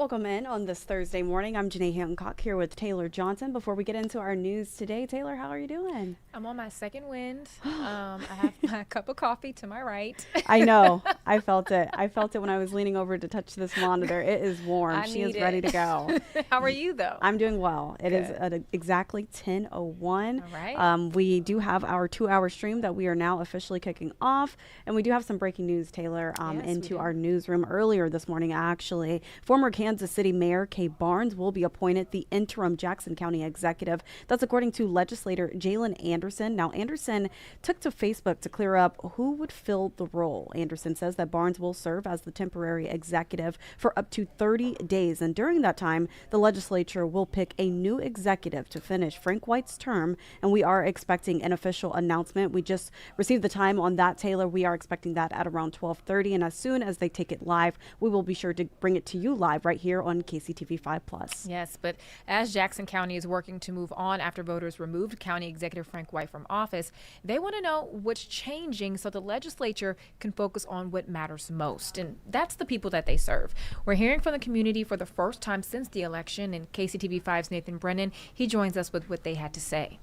Welcome in on this Thursday morning. I'm Janae Hancock here with Taylor Johnson. Before we get into our news today, Taylor, how are you doing? I'm on my second wind. I have my cup of coffee to my right. I know. I felt it. I felt it when I was leaning over to touch this monitor. It is warm. She is ready to go. How are you, though? I'm doing well. It is at exactly 10:01. All right. We do have our 2-hour stream that we are now officially kicking off. And we do have some breaking news, Taylor, Yes, into our newsroom earlier this morning, actually. Former Kansas City Mayor Kay Barnes will be appointed the interim Jackson County executive. That's according to legislator Jalen Anderson. Now, Anderson took to Facebook to clear up who would fill the role. Anderson says that Barnes will serve as the temporary executive for up to 30 days. And during that time, the legislature will pick a new executive to finish Frank White's term. And we are expecting an official announcement. We just received the time on that, Taylor. We are expecting that at around 12:30. And as soon as they take it live, we will be sure to bring it to you live right here on KCTV5+. Yes, but as Jackson County is working to move on after voters removed County Executive Frank White from office, they want to know what's changing so the legislature can focus on what matters most. And that's the people that they serve. We're hearing from the community for the first time since the election, and KCTV5's Nathan Brennan, he joins us with what they had to say.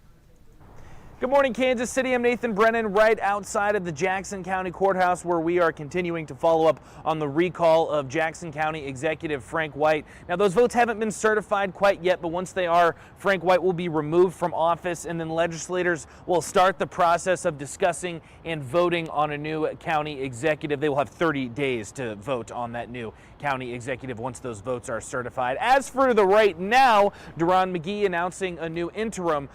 Good morning, Kansas City. I'm Nathan Brennan, right outside of the Jackson County Courthouse, where we are continuing to follow up on the recall of Jackson County Executive Frank White. Now, those votes haven't been certified quite yet, but once they are, Frank White will be removed from office, and then legislators will start the process of discussing and voting on a new county executive. They will have 30 days to vote on that new county executive once those votes are certified. As for the right now, Duron McGee announcing a new interim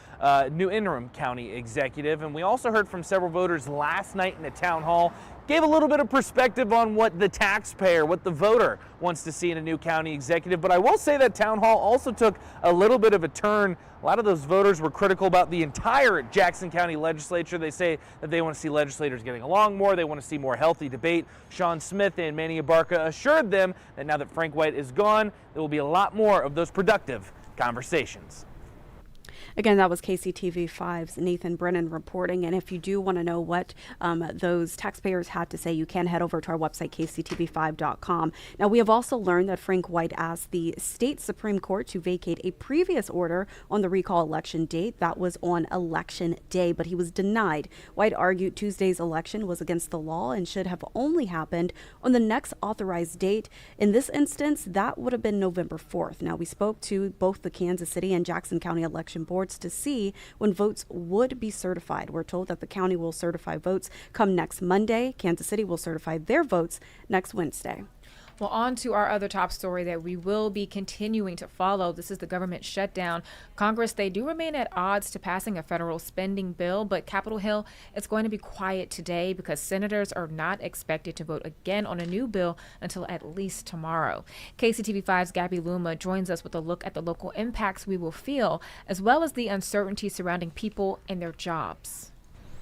county executive. And we also heard from several voters last night in a town hall, gave a little bit of perspective on what the taxpayer, what the voter wants to see in a new county executive. But I will say that town hall also took a little bit of a turn. A lot of those voters were critical about the entire Jackson County legislature. They say that they want to see legislators getting along more. They want to see more healthy debate. Sean Smith and Manny Abarca assured them that now that Frank White is gone, there will be a lot more of those productive conversations. Again, that was KCTV5's Nathan Brennan reporting. And if you do want to know what those taxpayers had to say, you can head over to our website, KCTV5.com. Now, we have also learned that Frank White asked the state Supreme Court to vacate a previous order on the recall election date. That was on election day, but he was denied. White argued Tuesday's election was against the law and should have only happened on the next authorized date. In this instance, that would have been November 4th. Now, we spoke to both the Kansas City and Jackson County election boards to see when votes would be certified. We're told that the county will certify votes come next Monday. Kansas City will certify their votes next Wednesday. Well, on to our other top story that we will be continuing to follow. This is the government shutdown. Congress, they do remain at odds to passing a federal spending bill, but Capitol Hill is going to be quiet today because senators are not expected to vote again on a new bill until at least tomorrow. KCTV5's Gabby Luma joins us with a look at the local impacts we will feel, as well as the uncertainty surrounding people and their jobs.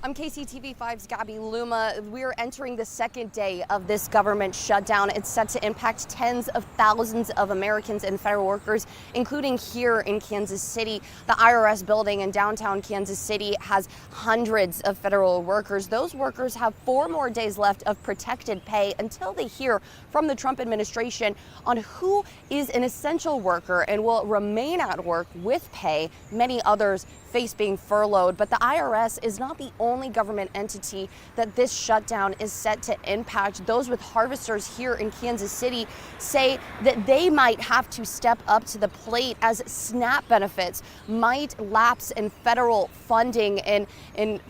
I'm KCTV5's Gabby Luma. We're entering the second day of this government shutdown. It's set to impact tens of thousands of Americans and federal workers, including here in Kansas City. The IRS building in downtown Kansas City has hundreds of federal workers. Those workers have 4 more days left of protected pay until they hear from the Trump administration on who is an essential worker and will remain at work with pay. Many others face being furloughed, but the IRS is not the only government entity that this shutdown is set to impact. Those with harvesters here in Kansas City say that they might have to step up to the plate as SNAP benefits might lapse in federal funding. And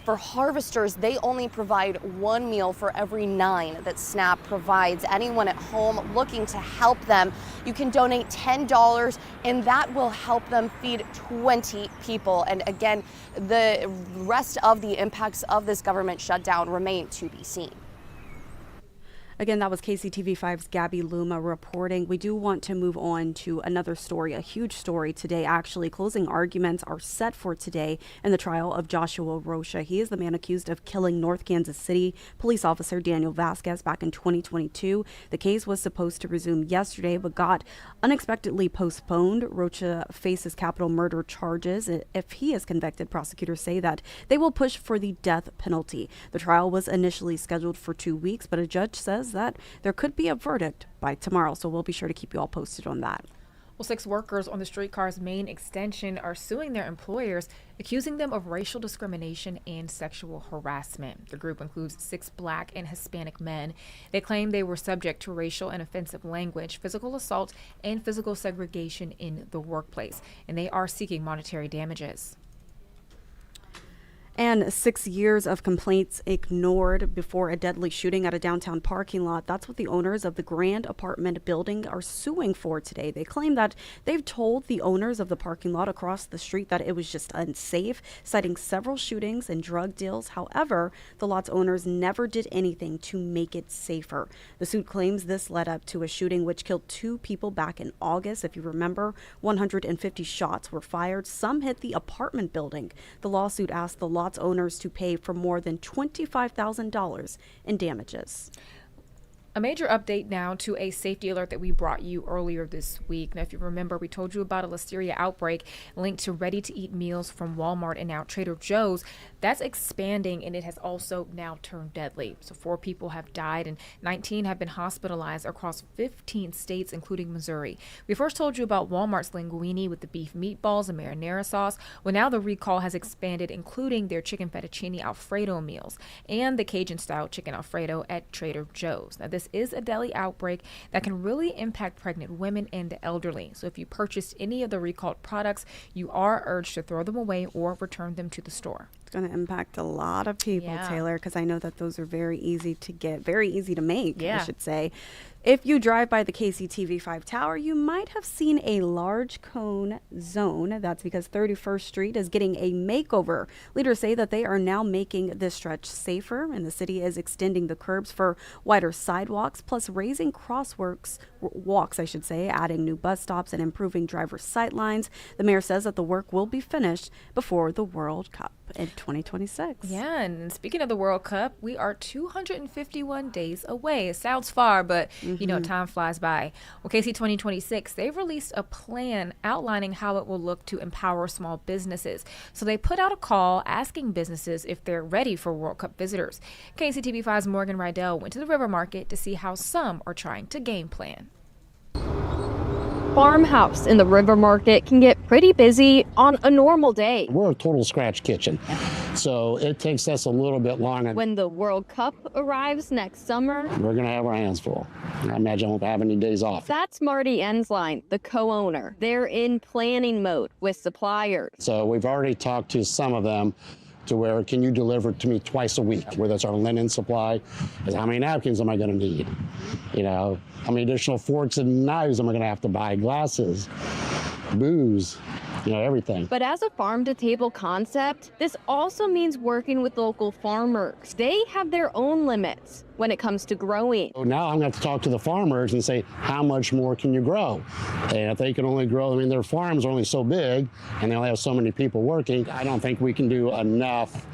for harvesters, they only provide 1 meal for every 9 that SNAP provides. Anyone at home looking to help them, you can donate $10 and that will help them feed 20 people. And again, the rest of the impacts of this government shutdown remain to be seen. Again, that was KCTV5's Gabby Luma reporting. We do want to move on to another story, a huge story today. Actually, closing arguments are set for today in the trial of Joshua Rocha. He is the man accused of killing North Kansas City police officer Daniel Vasquez back in 2022. The case was supposed to resume yesterday, but got unexpectedly postponed. Rocha faces capital murder charges. If he is convicted, prosecutors say that they will push for the death penalty. The trial was initially scheduled for 2 weeks, but a judge says says that there could be a verdict by tomorrow. So we'll be sure to keep you all posted on that. Well, 6 workers on the streetcar's main extension are suing their employers, accusing them of racial discrimination and sexual harassment. The group includes 6 Black and Hispanic men. They claim they were subject to racial and offensive language, physical assault, and physical segregation in the workplace, and they are seeking monetary damages. And 6 years of complaints ignored before a deadly shooting at a downtown parking lot. That's what the owners of the Grand Apartment building are suing for today. They claim that they've told the owners of the parking lot across the street that it was just unsafe, citing several shootings and drug deals. However, the lot's owners never did anything to make it safer. The suit claims this led up to a shooting which killed 2 people back in August. If you remember, 150 shots were fired. Some hit the apartment building. The lawsuit asked the lot's owners to pay for more than $25,000 in damages. A major update now to a safety alert that we brought you earlier this week. Now, if you remember, we told you about a listeria outbreak linked to ready-to-eat meals from Walmart and now Trader Joe's. That's expanding, and it has also now turned deadly. So 4 people have died and 19 have been hospitalized across 15 states, including Missouri. We first told you about Walmart's linguine with the beef meatballs and marinara sauce. Well, now the recall has expanded, including their chicken fettuccine Alfredo meals and the Cajun-style chicken Alfredo at Trader Joe's. Now, this is a deli outbreak that can really impact pregnant women and the elderly. So if you purchased any of the recalled products, you are urged to throw them away or return them to the store. It's going to impact a lot of people, Yeah. Taylor, because I know that those are very easy to get, very easy to make, Yeah. I should say. If you drive by the KCTV5 tower, you might have seen a large cone zone. That's because 31st Street is getting a makeover. Leaders say that they are now making this stretch safer, and the city is extending the curbs for wider sidewalks, plus raising walks, I should say, adding new bus stops and improving driver sight lines. The mayor says that the work will be finished before the World Cup in 2026. Yeah, and speaking of the World Cup, we are 251 days away. It sounds far, but you know, time flies by. Well, KC 2026, they've released a plan outlining how it will look to empower small businesses. So they put out a call asking businesses if they're ready for World Cup visitors. KCTV5's Morgan Rydell went to the River Market to see how some are trying to game plan. Farmhouse in the River Market can get pretty busy on a normal day. We're a total scratch kitchen, so it takes us a little bit longer. When the World Cup arrives next summer, We're going to have our hands full. I imagine I won't have any days off. that's Marty Ensline, the co-owner. They're in planning mode with suppliers. So we've already talked to some of them to where, can you deliver to me twice a week? Where that's our linen supply. Is how many napkins am I going to need? You know, how many additional forks and knives am I going to have to buy? Glasses, booze, you know, everything. But as a farm-to-table concept, this also means working with local farmers. They have their own limits when it comes to growing. So now I'm going to have to talk to the farmers and say, how much more can you grow? And if they can only grow, I mean, their farms are only so big and they only have so many people working. I don't think we can do enough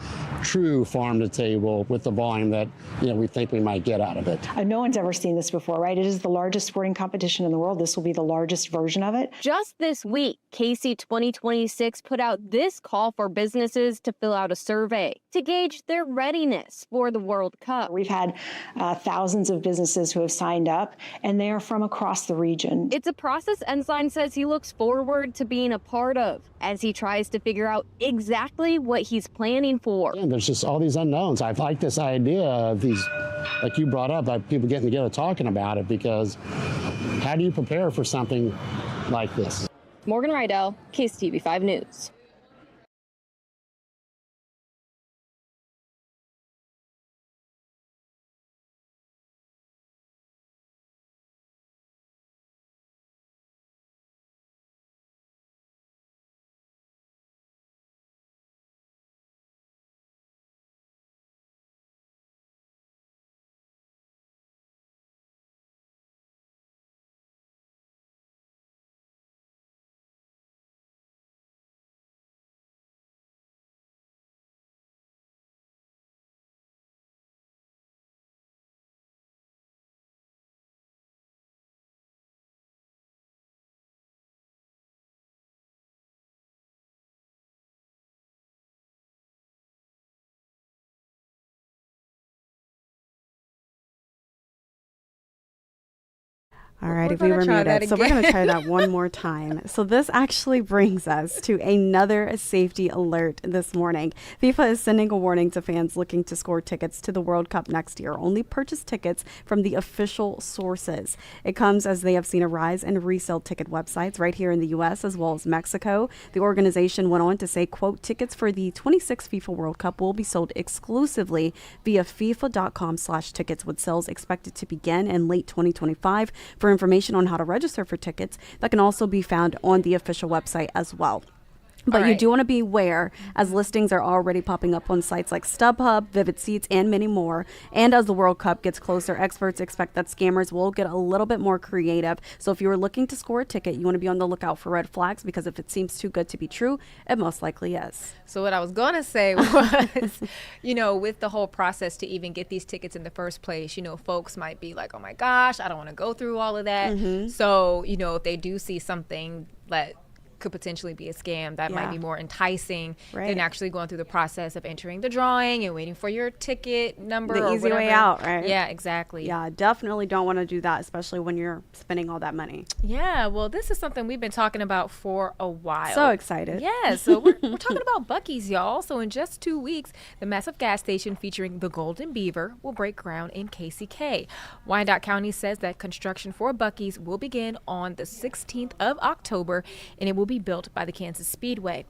true farm to table with the volume that, you know, we think we might get out of it. No one's ever seen this before, right? It is the largest sporting competition in the world. This will be the largest version of it. Just this week, KC 2026 put out this call for businesses to fill out a survey to gauge their readiness for the World Cup. We've had thousands of businesses who have signed up, and they are from across the region. It's a process Ensign says he looks forward to being a part of as he tries to figure out exactly what he's planning for. And there's just all these unknowns. I like this idea of these, like you brought up, like people getting together talking about it, because how do you prepare for something like this? Morgan Rydell, KCTV5 News. All right, We're if we gonna were try that muted. So we're going to again. try that one more time. So this actually brings us to another safety alert this morning. FIFA is sending a warning to fans looking to score tickets to the World Cup next year. Only purchase tickets from the official sources. It comes as they have seen a rise in resale ticket websites right here in the U.S. as well as Mexico. The organization went on to say, quote, tickets for the 26th FIFA World Cup will be sold exclusively via FIFA.com/tickets, with sales expected to begin in late 2025. For information on how to register for tickets, that can also be found on the official website as well. But you do want to be aware, as listings are already popping up on sites like StubHub, Vivid Seats, and many more. And as the World Cup gets closer, experts expect that scammers will get a little bit more creative. So if you are looking to score a ticket, you want to be on the lookout for red flags, because if it seems too good to be true, it most likely is. So what I was going to say was, with the whole process to even get these tickets in the first place, folks might be like, oh my gosh, I don't want to go through all of that. So, if they do see something that could potentially be a scam, that might be more enticing than actually going through the process of entering the drawing and waiting for your ticket number. The or easy whatever. way out, right? Yeah, exactly. Yeah, definitely don't want to do that, especially when you're spending all that money. Yeah, well, this is something we've been talking about for a while. So excited. Yeah, so we're talking about Buc-ee's, y'all. So in just 2 weeks, the massive gas station featuring the Golden Beaver will break ground in KCK. Wyandotte County says that construction for Buc-ee's will begin on the 16th of October, and it will be built by the Kansas Speedway.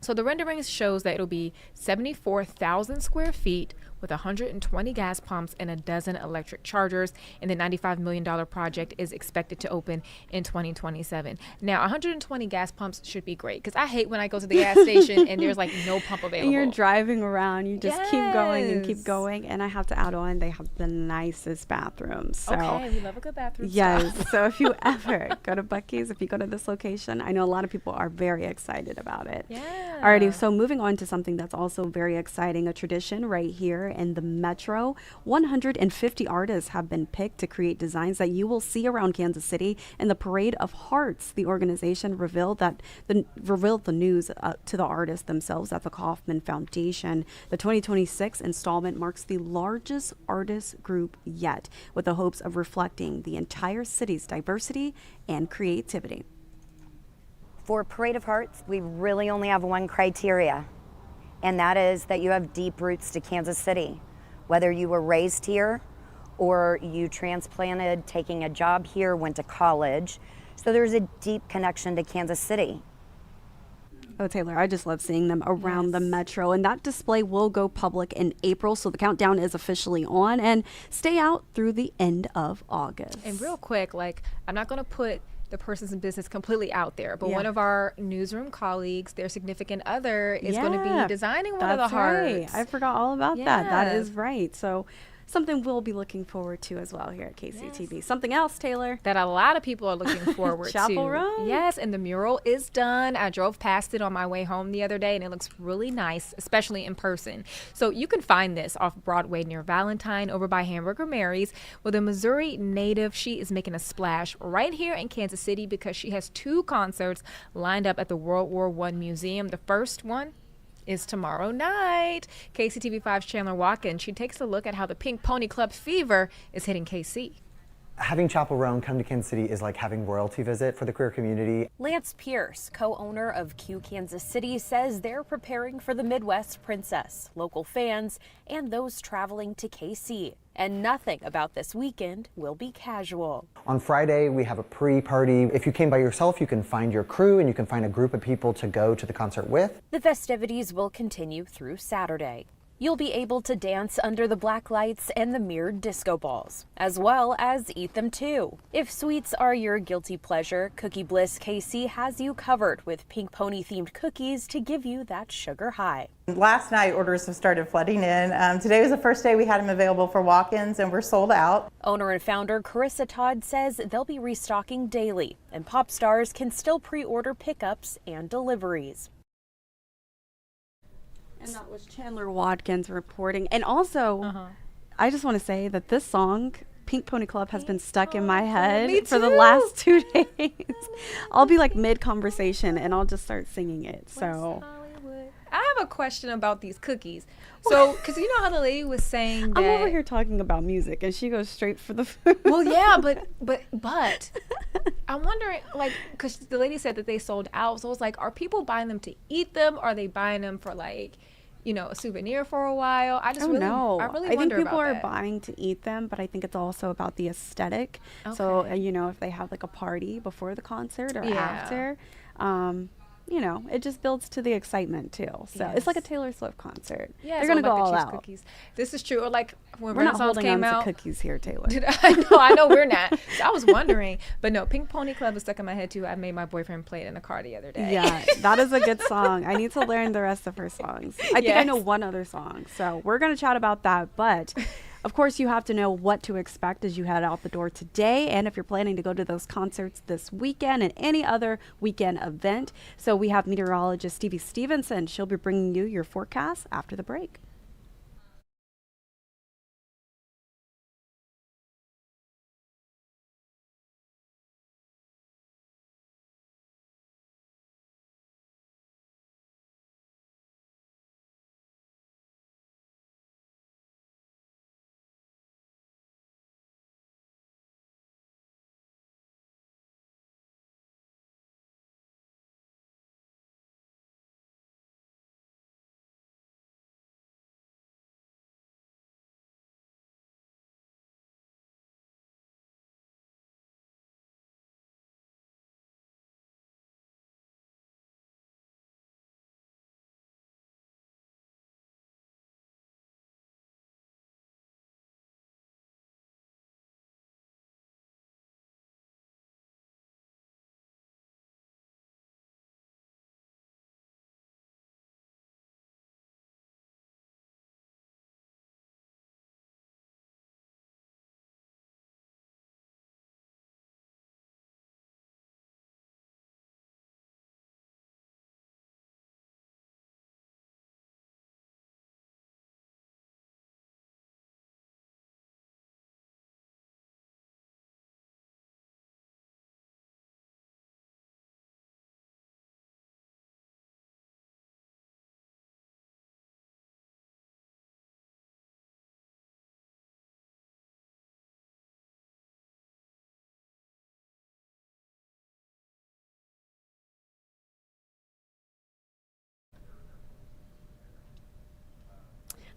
So the renderings shows that it'll be 74,000 square feet with 120 gas pumps and a dozen electric chargers, and the $95 million project is expected to open in 2027. Now, 120 gas pumps should be great, because I hate when I go to the gas station and there's like no pump available. And you're driving around, you just keep going and keep going. And I have to add on, they have the nicest bathrooms. So, okay, we love a good bathroom. yes. So if you ever go to Buc-ee's, if you go to this location, I know a lot of people are very excited about it. Yeah. Alrighty, so moving on to something that's also very exciting, a tradition right here in the Metro. 150 artists have been picked to create designs that you will see around Kansas City in the Parade of Hearts. The organization revealed the news to the artists themselves at the Kauffman Foundation. The 2026 installment marks the largest artist group yet, with the hopes of reflecting the entire city's diversity and creativity. For Parade of Hearts, we really only have one criteria, and that is that you have deep roots to Kansas City. Whether you were raised here or you transplanted, taking a job here, went to college. So there's a deep connection to Kansas City. Oh, Taylor, I just love seeing them around the Metro. And that display will go public in April. So the countdown is officially on, and stay out through the end of August. And real quick, I'm not going to put the person's business completely out there, but one of our newsroom colleagues, their significant other, is going to be designing one of the hearts. Right. I forgot all about that. That is right. So something we'll be looking forward to as well here at KCTV. Yes. Something else, Taylor, that a lot of people are looking forward to. Chapel Run. Yes, and the mural is done. I drove past it on my way home the other day, and it looks really nice, especially in person. So you can find this off Broadway near Valentine, over by Hamburger Mary's. Well, the Missouri native, she is making a splash right here in Kansas City, because she has 2 concerts lined up at the World War I Museum. The first one is tomorrow night. KCTV5's Chandler Watkins, she takes a look at how the Pink Pony Club fever is hitting KC. Having Chapel Roan come to Kansas City is like having royalty visit for the queer community. Lance Pierce, co-owner of Q Kansas City, says they're preparing for the Midwest Princess, local fans, and those traveling to KC. And nothing about this weekend will be casual. On Friday, we have a pre-party. If you came by yourself, you can find your crew and you can find a group of people to go to the concert with. The festivities will continue through Saturday. You'll be able to dance under the black lights and the mirrored disco balls, as well as eat them too. If sweets are your guilty pleasure, Cookie Bliss KC has you covered with Pink Pony themed cookies to give you that sugar high. Last night, orders have started flooding in. Today was the first day we had them available for walk-ins, and we're sold out. Owner and founder Carissa Todd says they'll be restocking daily, and pop stars can still pre-order pickups and deliveries. And that was Chandler Watkins reporting. And also, I just want to say that this song, Pink Pony Club, has been stuck in my head for the last 2 days. I'll be like mid-conversation and I'll just start singing it. So I have have a question about these cookies. So, because you know how the lady was saying that I'm over here talking about music, and she goes straight for the food. Well, yeah, but I'm wondering, like, because the lady said that they sold out. So it's like, are people buying them to eat them? Are they buying them for, like, you know, a souvenir for a while? I really I think people are that. buying to eat them, but I think it's also about the aesthetic. So, you know, if they have like a party before the concert or after, you know, it just builds to the excitement too. So it's like a Taylor Swift concert. Yeah, they're gonna go all out. Cookies. This is true. Or like when we're not Renaissance holding came on out, to cookies here, Taylor. I know we're not. So I was wondering, but no, Pink Pony Club is stuck in my head too. I made my boyfriend play it in the car the other day. Yeah, that is a good song. I need to learn the rest of her songs. I think I know one other song. So we're gonna chat about that, but. Of course, you have to know what to expect as you head out the door today, and if you're planning to go to those concerts this weekend and any other weekend event. So we have meteorologist Stevie Stevenson. She'll be bringing you your forecast after the break.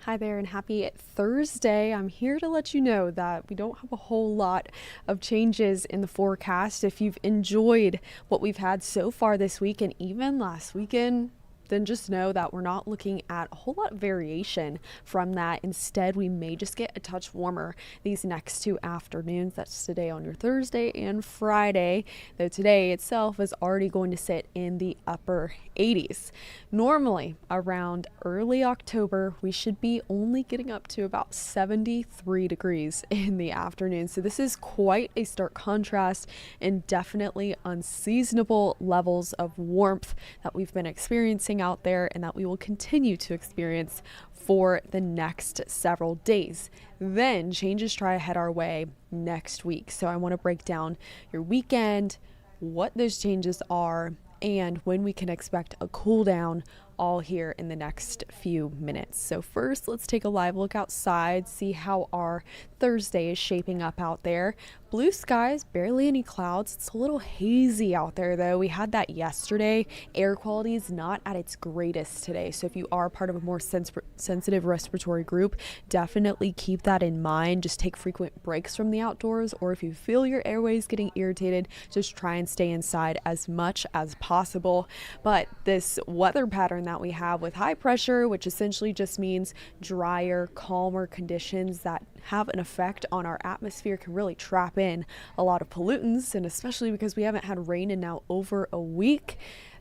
Hi there and happy Thursday. I'm here to let you know that we don't have a whole lot of changes in the forecast. If you've enjoyed what we've had so far this week and even last weekend, then just know that we're not looking at a whole lot of variation from that. Instead, we may just get a touch warmer these next 2 afternoons. That's today on your Thursday and Friday, though today itself is already going to sit in the upper 80s. Normally, around early October, we should be only getting up to about 73 degrees in the afternoon. So this is quite a stark contrast and definitely unseasonable levels of warmth that we've been experiencing out there and that we will continue to experience for the next several days. Then changes try to head our way next week. So I want to break down your weekend, what those changes are, and when we can expect a cool down all here in the next few minutes. So first, let's take a live look outside, see how our Thursday is shaping up out there. Blue skies, barely any clouds. It's a little hazy out there though. We had that yesterday. Air quality is not at its greatest today. So if you are part of a more sensitive respiratory group, definitely keep that in mind. Just take frequent breaks from the outdoors, or if you feel your airways getting irritated, just try and stay inside as much as possible. But this weather pattern that we have with high pressure, which essentially just means drier, calmer conditions that have an effect on our atmosphere, can really trap in a lot of pollutants, and especially because we haven't had rain in now over a week,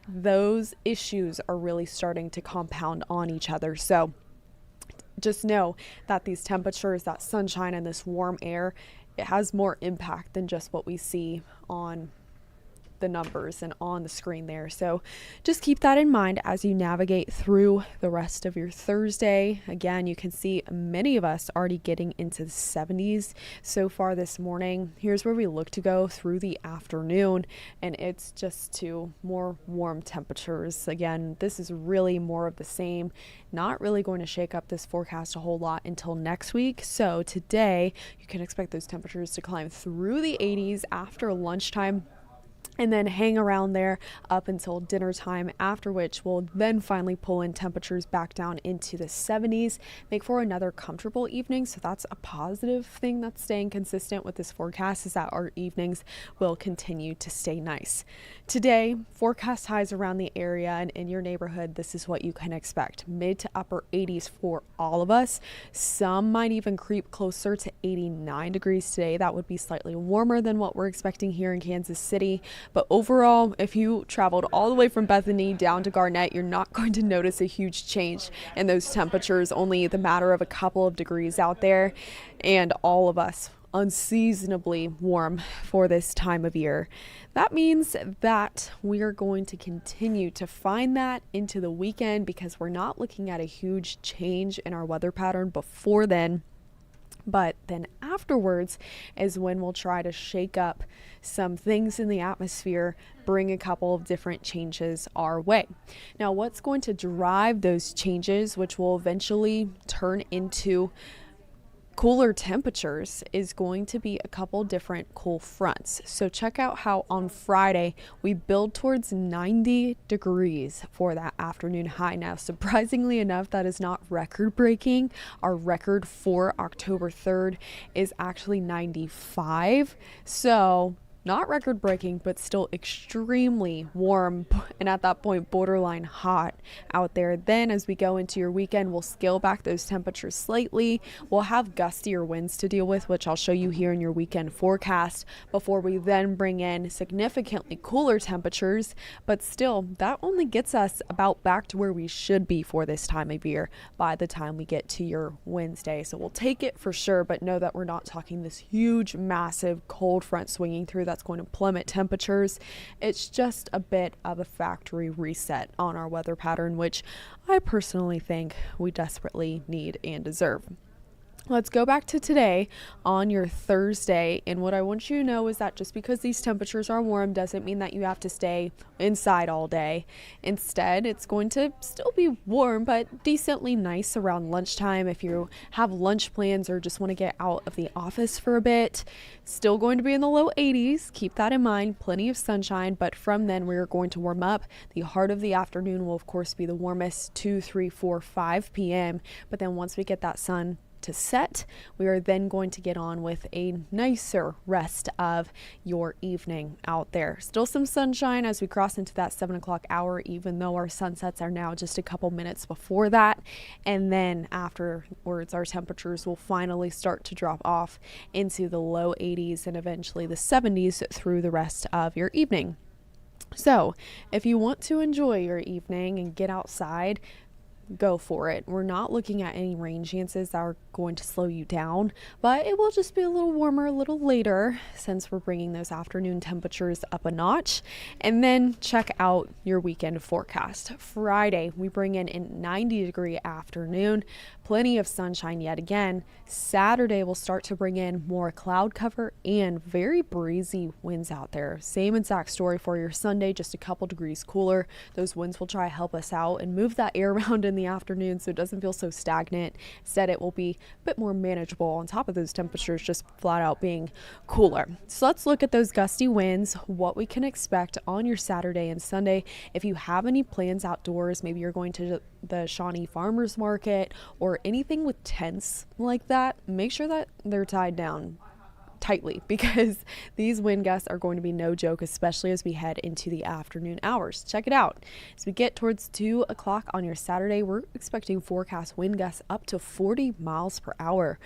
those issues are really starting to compound on each other. So just know that these temperatures, that sunshine and this warm air, it has more impact than just what we see on the numbers and on the screen there. So just keep that in mind as you navigate through the rest of your Thursday. Again, you can see many of us already getting into the 70s so far this morning. Here's where we look to go through the afternoon, and it's just to more warm temperatures. Again, this is really more of the same, not really going to shake up this forecast a whole lot until next week. So today you can expect those temperatures to climb through the 80s after lunchtime, and then hang around there up until dinner time, after which we'll then finally pull in temperatures back down into the 70s, make for another comfortable evening. So that's a positive thing that's staying consistent with this forecast, is that our evenings will continue to stay nice. Today, forecast highs around the area and in your neighborhood, this is what you can expect. Mid to upper 80s for all of us. Some might even creep closer to 89 degrees today. That would be slightly warmer than what we're expecting here in Kansas City. But overall, if you traveled all the way from Bethany down to Garnett, you're not going to notice a huge change in those temperatures, only the matter of a couple of degrees out there, and all of us unseasonably warm for this time of year. That means that we are going to continue to find that into the weekend, because we're not looking at a huge change in our weather pattern before then. But then afterwards is when we'll try to shake up some things in the atmosphere, bring a couple of different changes our way. Now, what's going to drive those changes, which will eventually turn into cooler temperatures, is going to be a couple different cool fronts. So check out how on Friday we build towards 90 degrees for that afternoon high. Now, surprisingly enough, that is not record breaking. Our record for October 3rd is actually 95. So not record breaking, but still extremely warm, and at that point borderline hot out there. Then as we go into your weekend, we'll scale back those temperatures slightly. We'll have gustier winds to deal with, which I'll show you here in your weekend forecast, before we then bring in significantly cooler temperatures. But still, that only gets us about back to where we should be for this time of year by the time we get to your Wednesday. So we'll take it for sure, but know that we're not talking this huge, massive cold front swinging through that's going to plummet temperatures. It's just a bit of a factory reset on our weather pattern, which I personally think we desperately need and deserve. Let's go back to today on your Thursday, and what I want you to know is that just because these temperatures are warm doesn't mean that you have to stay inside all day. Instead, it's going to still be warm but decently nice around lunchtime if you have lunch plans or just want to get out of the office for a bit. Still going to be in the low 80s. Keep that in mind. Plenty of sunshine, but from then we're going to warm up. The heart of the afternoon will of course be the warmest, 2, 3, 4, 5 p.m. But then once we get that sun to set, we are then going to get on with a nicer rest of your evening out there. Still some sunshine as we cross into that 7 o'clock hour, even though our sunsets are now just a couple minutes before that. And then afterwards, our temperatures will finally start to drop off into the low 80s and eventually the 70s through the rest of your evening. So if you want to enjoy your evening and get outside, go for it. We're not looking at any rain chances that are going to slow you down, but it will just be a little warmer a little later since we're bringing those afternoon temperatures up a notch. And then check out your weekend forecast. Friday, we bring in a 90-degree afternoon, plenty of sunshine yet again. Saturday, we'll start to bring in more cloud cover and very breezy winds out there. Same exact story for your Sunday, just a couple degrees cooler. Those winds will try to help us out and move that air around in the afternoon so it doesn't feel so stagnant. Instead, it will be a bit more manageable on top of those temperatures just flat out being cooler. So let's look at those gusty winds, what we can expect on your Saturday and Sunday. If you have any plans outdoors, maybe you're going to the Shawnee Farmers Market or anything with tents like that, make sure that they're tied down tightly, because these wind gusts are going to be no joke, especially as we head into the afternoon hours. Check it out. As we get towards 2 o'clock on your Saturday, we're expecting forecast wind gusts up to 40 miles per hour.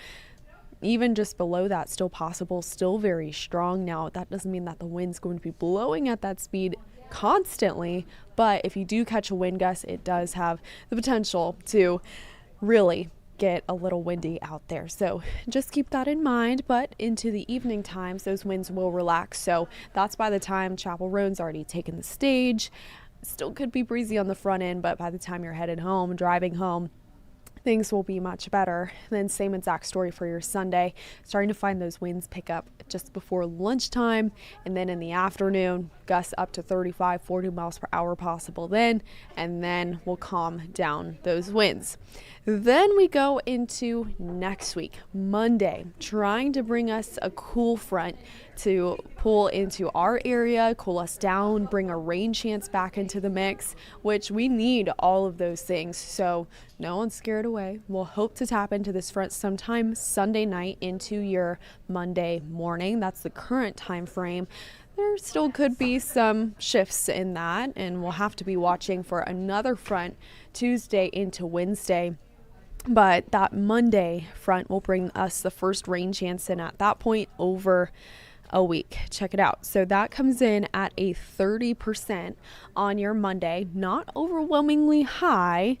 Even just below that, still possible, still very strong. Now, that doesn't mean that the wind's going to be blowing at that speed constantly, but if you do catch a wind gust, it does have the potential to really get a little windy out there. So just keep that in mind. But into the evening times, those winds will relax. So that's by the time Chapel Roan's already taken the stage. Still could be breezy on the front end, but by the time you're headed home, driving home, things will be much better. Then same exact story for your Sunday. Starting to find those winds pick up just before lunchtime, and then in the afternoon, gusts up to 35, 40 miles per hour possible then, and then we'll calm down those winds. Then we go into next week, Monday, trying to bring us a cool front to pull into our area, cool us down, bring a rain chance back into the mix, which we need all of those things. So no one's scared away. We'll hope to tap into this front sometime Sunday night into your Monday morning. That's the current time frame. There still could be some shifts in that, and we'll have to be watching for another front Tuesday into Wednesday. But that Monday front will bring us the first rain chance in at that point over a week. Check it out. So that comes in at a 30% on your Monday. Not overwhelmingly high,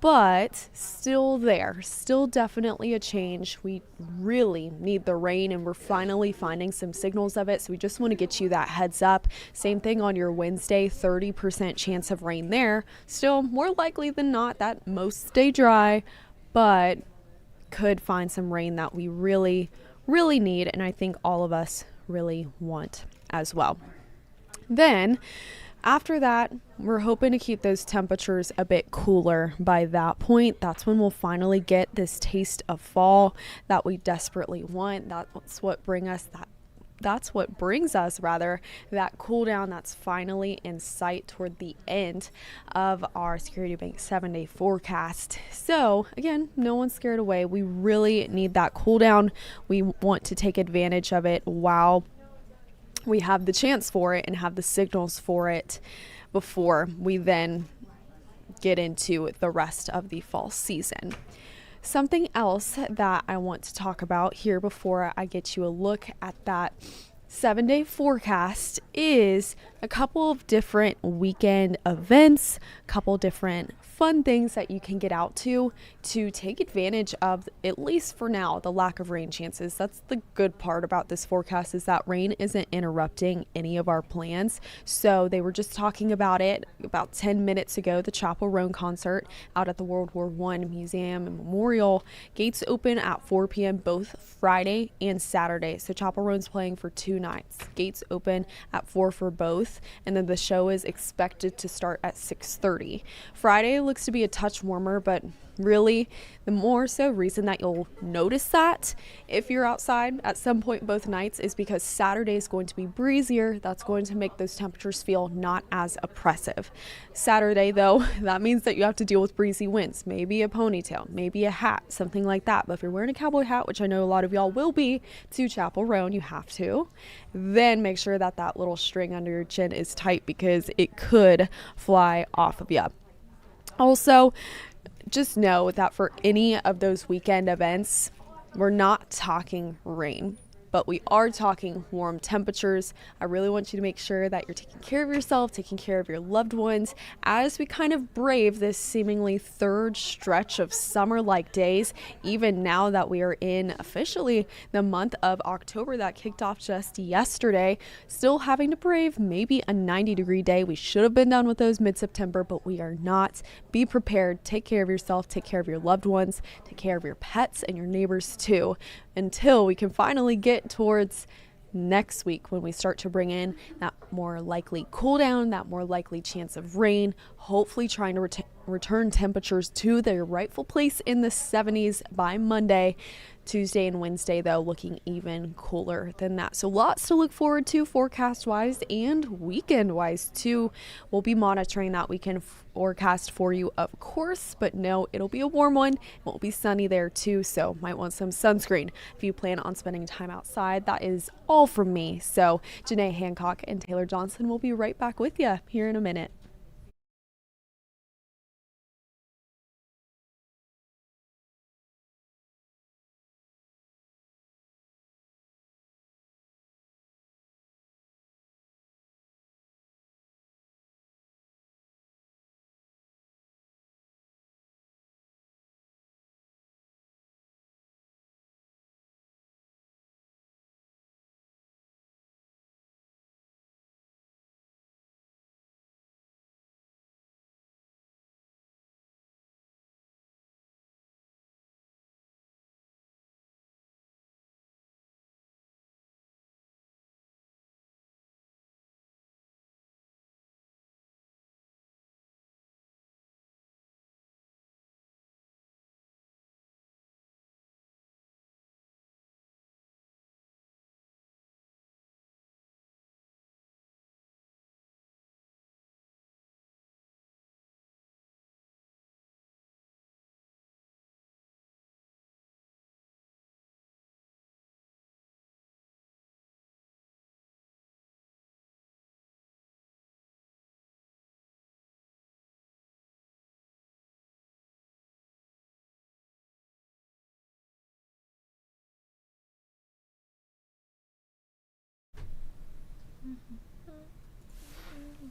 but still there. Still definitely a change. We really need the rain, and we're finally finding some signals of it. So we just want to get you that heads up. Same thing on your Wednesday, 30% chance of rain there. Still more likely than not that most stay dry, but could find some rain that we really need, and I think all of us really want as well. Then after that, we're hoping to keep those temperatures a bit cooler by that point. That's when we'll finally get this taste of fall that we desperately want. That's what brings us that cool down that's finally in sight toward the end of our Security Bank 7-day forecast. So again, no one's scared away. We really need that cool down. We want to take advantage of it while we have the chance for it and have the signals for it before we then get into the rest of the fall season. Something else that I want to talk about here before I get you a look at that 7-day forecast is a couple of different weekend events, a couple different fun things that you can get out to take advantage of, at least for now, the lack of rain chances. That's the good part about this forecast, is that rain isn't interrupting any of our plans. So they were just talking about it about 10 minutes ago, the Chapel Roan concert out at the World War I Museum and Memorial. Gates open at 4 p.m. both Friday and Saturday. So Chapel Roan's playing for 2 nights. Gates open at 4 for both, and then the show is expected to start at 6:30. Friday looks to be a touch warmer, but really the more so reason that you'll notice that if you're outside at some point both nights is because Saturday is going to be breezier. That's going to make those temperatures feel not as oppressive. Saturday though, that means that you have to deal with breezy winds, maybe a ponytail, maybe a hat, something like that. But if you're wearing a cowboy hat, which I know a lot of y'all will be to Chapel Roan, you have to, then make sure that that little string under your chin is tight because it could fly off of you. Also, just know that for any of those weekend events, we're not talking rain, but we are talking warm temperatures. I really want you to make sure that you're taking care of yourself, taking care of your loved ones as we kind of brave this seemingly third stretch of summer-like days, even now that we are in officially the month of October that kicked off just yesterday. Still having to brave maybe a 90-degree day. We should have been done with those mid-September, but we are not. Be prepared. Take care of yourself, take care of your loved ones, take care of your pets and your neighbors too, until we can finally get towards next week when we start to bring in that more likely cool down, that more likely chance of rain, hopefully trying to return temperatures to their rightful place in the 70s by Monday. Tuesday and Wednesday, though, looking even cooler than that. So lots to look forward to forecast-wise and weekend-wise, too. We'll be monitoring that weekend forecast for you, of course, but no, it'll be a warm one. It will be sunny there, too, so might want some sunscreen if you plan on spending time outside. That is all from me. So Janae, Hancock, and Taylor Johnson will be right back with you here in a minute.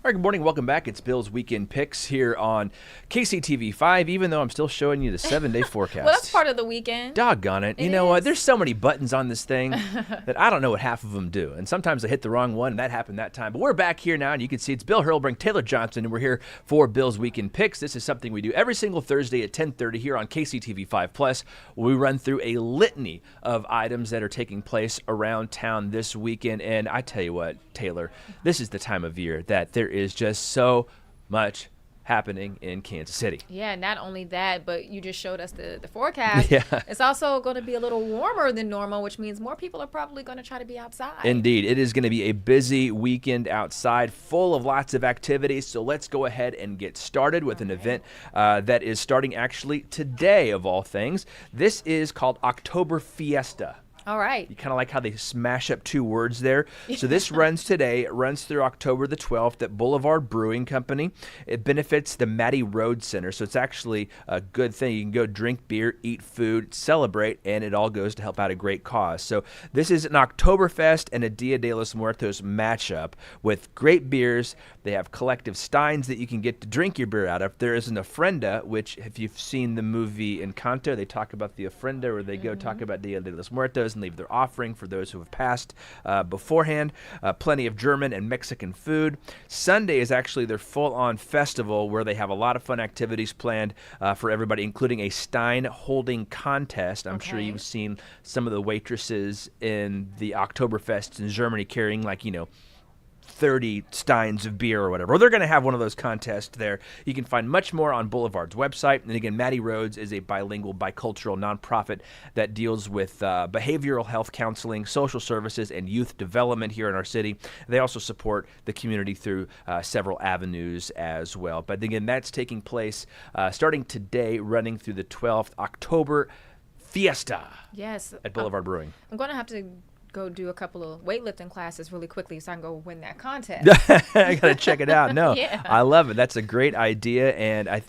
All right, good morning. Welcome back. It's Bill's Weekend Picks here on KCTV5, even though I'm still showing you the 7-day forecast. Well, that's part of the weekend. Doggone it. You know what? There's so many buttons on this thing that I don't know what half of them do. And sometimes I hit the wrong one, and that happened that time. But we're back here now, and you can see it's Bill Hurlbrink, Taylor Johnson, and we're here for Bill's Weekend Picks. This is something we do every single Thursday at 10:30 here on KCTV5+. We run through a litany of items that are taking place around town this weekend. And I tell you what, Taylor, this is the time of year that there is just so much happening in Kansas City. Yeah, not only that, but you just showed us the forecast. Yeah. It's also going to be a little warmer than normal, which means more people are probably going to try to be outside. Indeed. It is going to be a busy weekend outside, full of lots of activities. So let's go ahead and get started with an event that is starting actually today, of all things. This is called October Fiesta. All right. You kind of like how they smash up two words there. So this runs today. It runs through October the 12th at Boulevard Brewing Company. It benefits the Mattie Road Center. So it's actually a good thing. You can go drink beer, eat food, celebrate, and it all goes to help out a great cause. So this is an Oktoberfest and a Dia de los Muertos matchup with great beers. They have collective steins that you can get to drink your beer out of. There is an ofrenda, which if you've seen the movie Encanto, they talk about the ofrenda where they go talk about Dia de los Muertos and leave their offering for those who have passed beforehand. Plenty of German and Mexican food. Sunday is actually their full-on festival where they have a lot of fun activities planned for everybody, including a Stein holding contest. I'm sure you've seen some of the waitresses in the Oktoberfest in Germany carrying 30 steins of beer or whatever. Or they're going to have one of those contests there. You can find much more on Boulevard's website. And again, Mattie Roads is a bilingual, bicultural nonprofit that deals with behavioral health counseling, social services, and youth development here in our city. They also support the community through several avenues as well. But again, that's taking place starting today, running through the 12th, October Fiesta. Yes. At Boulevard Brewing. I'm going to have to go do a couple of weightlifting classes really quickly so I can go win that contest. I gotta check it out. No, yeah. I love it. That's a great idea. And I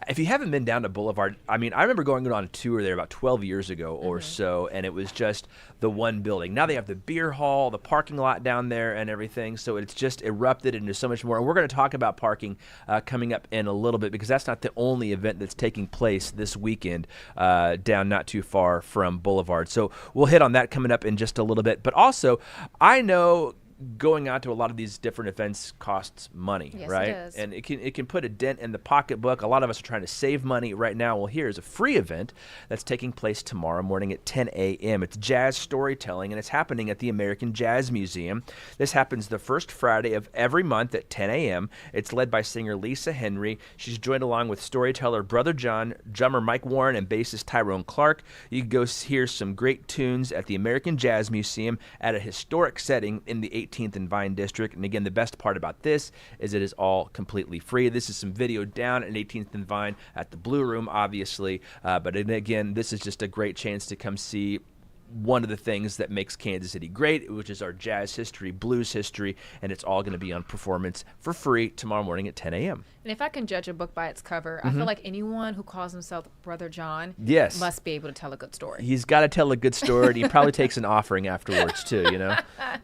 if you haven't been down to Boulevard, I remember going on a tour there about 12 years ago or so, and it was just the one building. Now they have the beer hall, the parking lot down there, and everything. So it's just erupted into so much more. And we're going to talk about parking coming up in a little bit because that's not the only event that's taking place this weekend down not too far from Boulevard. So we'll hit on that coming up in just a little bit. But also, I know going out to a lot of these different events costs money, yes, right? It does. And it can put a dent in the pocketbook. A lot of us are trying to save money right now. Well, here's a free event that's taking place tomorrow morning at 10 a.m. It's jazz storytelling, and it's happening at the American Jazz Museum. This happens the first Friday of every month at 10 a.m. It's led by singer Lisa Henry. She's joined along with storyteller Brother John, drummer Mike Warren, and bassist Tyrone Clark. You can go hear some great tunes at the American Jazz Museum at a historic setting in the 18th and Vine District. And again, the best part about this is it is all completely free. This is some video down at 18th and Vine at the Blue Room, obviously. But again, this is just a great chance to come see one of the things that makes Kansas City great, which is our jazz history, blues history, and it's all going to be on performance for free tomorrow morning at 10 a.m. And if I can judge a book by its cover, I feel like anyone who calls himself Brother John Yes. must be able to tell a good story. He's got to tell a good story, and he probably takes an offering afterwards, too, you know?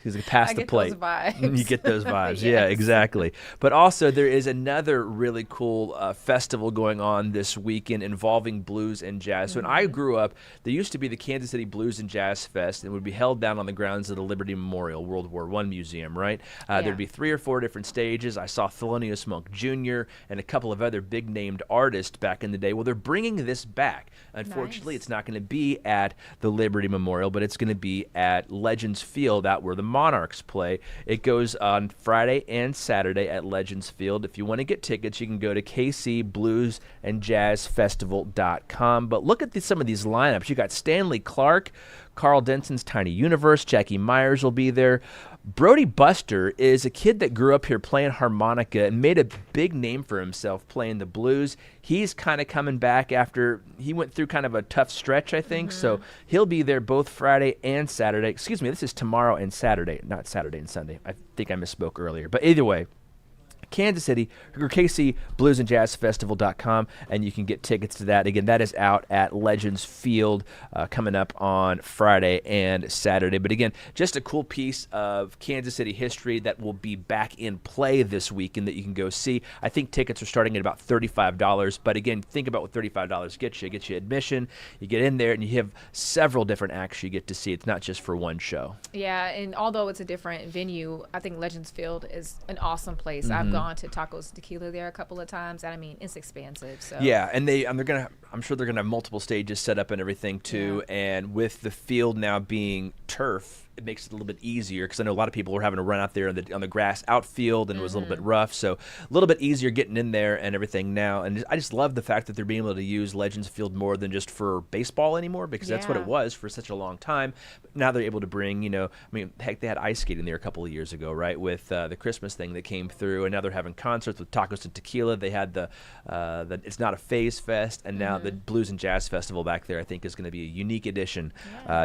He's going to pass I the get plate. those vibes. You get those vibes. Yes. Yeah, exactly. But also, there is another really cool festival going on this weekend involving blues and jazz. So when I grew up, there used to be the Kansas City Blues and Jazz Fest, and would be held down on the grounds of the Liberty Memorial World War I Museum, right? There'd be 3 or 4 different stages. I saw Thelonious Monk Jr. and a couple of other big-named artists back in the day. Well, they're bringing this back. Unfortunately, it's not going to be at the Liberty Memorial, but it's going to be at Legends Field, out where the Monarchs play. It goes on Friday and Saturday at Legends Field. If you want to get tickets, you can go to kcbluesandjazzfestival.com. But look at some of these lineups. You got Stanley Clark, Carl Denson's Tiny Universe, Jackie Myers will be there. Brody Buster is a kid that grew up here playing harmonica and made a big name for himself playing the blues. He's kind of coming back after he went through kind of a tough stretch, I think. So he'll be there both Friday and Saturday. Excuse me, this is tomorrow and Saturday, not Saturday and Sunday. I think I misspoke earlier. But either way, Kansas City, or KCBluesandJazzFestival.com, and you can get tickets to that. Again, that is out at Legends Field coming up on Friday and Saturday. But again, just a cool piece of Kansas City history that will be back in play this weekend that you can go see. I think tickets are starting at about $35. But again, think about what $35 gets you. It gets you admission, you get in there, and you have several different acts you get to see. It's not just for one show. Yeah, and although it's a different venue, I think Legends Field is an awesome place. I've gone to Tacos Tequila there a couple of times, and I mean, it's expansive. So yeah, and I'm sure they're gonna have multiple stages set up and everything too. Yeah. And with the field now being turf, it makes it a little bit easier, because I know a lot of people were having to run out there on the grass outfield, and it was a little bit rough. So a little bit easier getting in there and everything now. And I just love the fact that they're being able to use Legends Field more than just for baseball anymore, because that's what it was for such a long time. But now they're able to bring, heck, they had ice skating there a couple of years ago, right, with the Christmas thing that came through, and now they're having concerts with Tacos and Tequila. They had the It's Not a Phase Fest, and now the Blues and Jazz Festival back there, I think, is going to be a unique addition